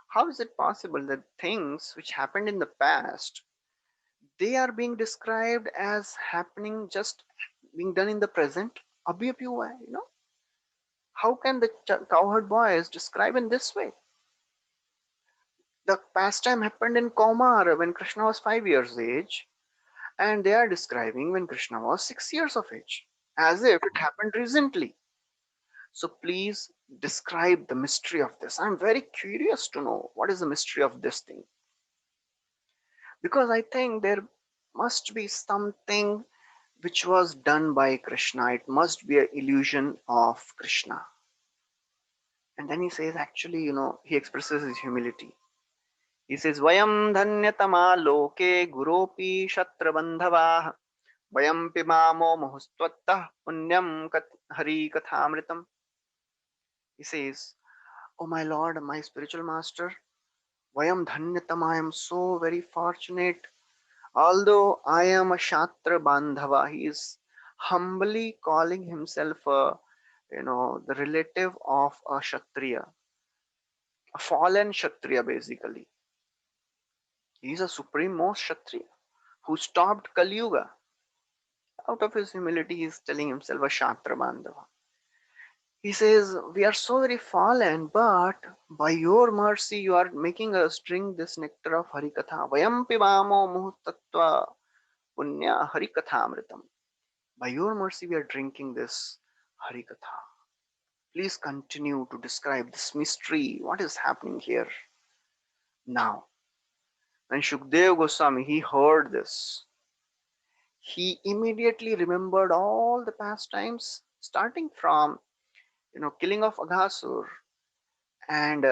how is it possible that things which happened in the past, they are being described as happening, just being done in the present? Abhi abhi hua hai, how can the cowherd boys describe in this way? The pastime happened in Kaumar when Krishna was 5 years of age, and they are describing when Krishna was 6 years of age, as if it happened recently. So please describe the mystery of this. I'm very curious to know what is the mystery of this thing, because I think there must be something which was done by Krishna. It must be an illusion of Krishna. And then he says, actually, he expresses his humility. He says, Vayam dhanyatama loke guropi shatra bandhavah Vayam pimamo muhustvattah punyam hari kathamritam. He says, oh my Lord, my spiritual master, Vayam dhanyatama, I am so very fortunate. Although I am a Shatra Bandhava, he is humbly calling himself the relative of a Kshatriya, a fallen Kshatriya basically. He is a supreme most Kshatriya who stopped Kali Yuga. Out of his humility, he is telling himself a Shatra Bandhava. He says, we are so very fallen, but by your mercy, you are making us drink this nectar of Harikatha. Vayam pibamo muhtattva punya Harikatha amritam. By your mercy, we are drinking this Harikatha. Please continue to describe this mystery. What is happening here? Now, when Shukdev Goswami, he heard this, he immediately remembered all the pastimes, starting from, killing of Aghasur, and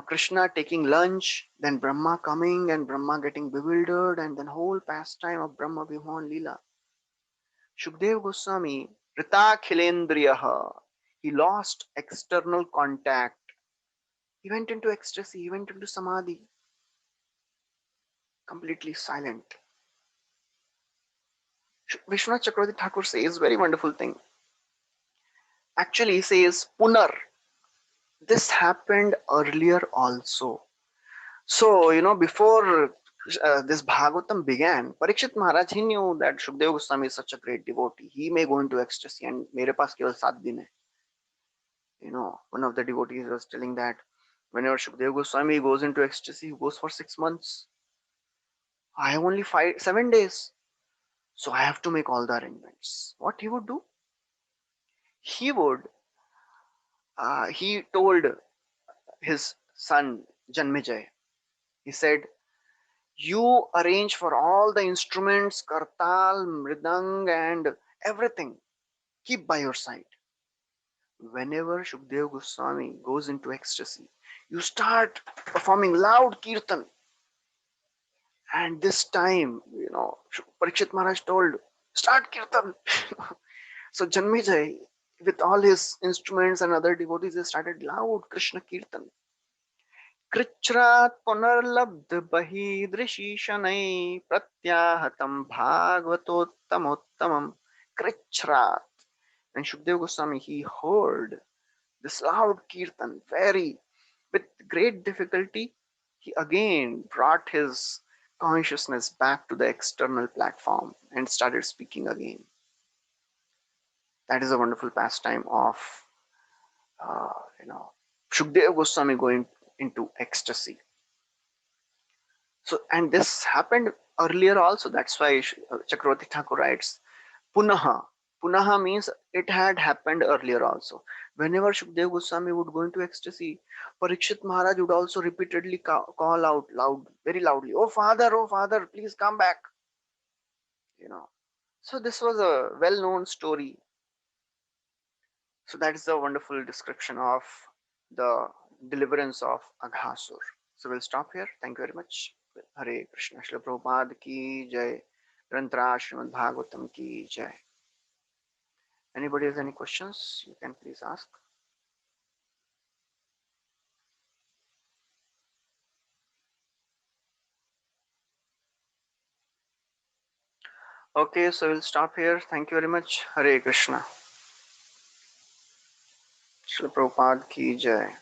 Krishna taking lunch, then Brahma coming and Brahma getting bewildered, and then whole pastime of Brahma Vimohan Leela. Shukdev Goswami, Rita Khilendriyaha, he lost external contact. He went into ecstasy, he went into samadhi, completely silent. Vishwanath Chakravarti Thakur says very wonderful thing. Actually, he says Punar. This happened earlier also. So, before this Bhagavatam began, Parikshit Maharaj, he knew that Shukdev Goswami is such a great devotee. He may go into ecstasy and mere paas keval 7 din hai. One of the devotees was telling that whenever Shukdev Goswami goes into ecstasy, he goes for 6 months. I have only 7 days. So I have to make all the arrangements. What he would do? He told his son Janmejay, he said, you arrange for all the instruments, kartal, mridang, and everything. Keep by your side. Whenever Shukdev Goswami goes into ecstasy, you start performing loud kirtan. And this time, Parikshit Maharaj told, start kirtan. So Janmejay, with all his instruments and other devotees, they started loud Krishna kirtan. कृच्छ्रात् पुनर्लब्ध बहिर्दृशीशनै प्रत्याहतं भागवतोत्तमोत्तमं कृच्छ्रात्. And Shukdev Goswami, he heard this loud kirtan with great difficulty. He again brought his consciousness back to the external platform and started speaking again. That is a wonderful pastime of, uh, you know, Shukdev Goswami going into ecstasy. So, and this happened earlier also. That's why Chakravarti Thakur writes, Punaha. Punaha means it had happened earlier also. Whenever Shukdev Goswami would go into ecstasy, Parikshit Maharaj would also repeatedly call out loud, very loudly, oh Father, please come back. So this was a well-known story. So that is a wonderful description of the deliverance of Aghasur. So we'll stop here. Thank you very much. Hare Krishna. Shri Prabhupada ki jai. ग्रंथराज Shrimad Bhagavatam की जय. Anybody has any questions? You can please ask. Okay, so we'll stop here. Thank you very much. Hare Krishna. Srila Prabhupada ki jai.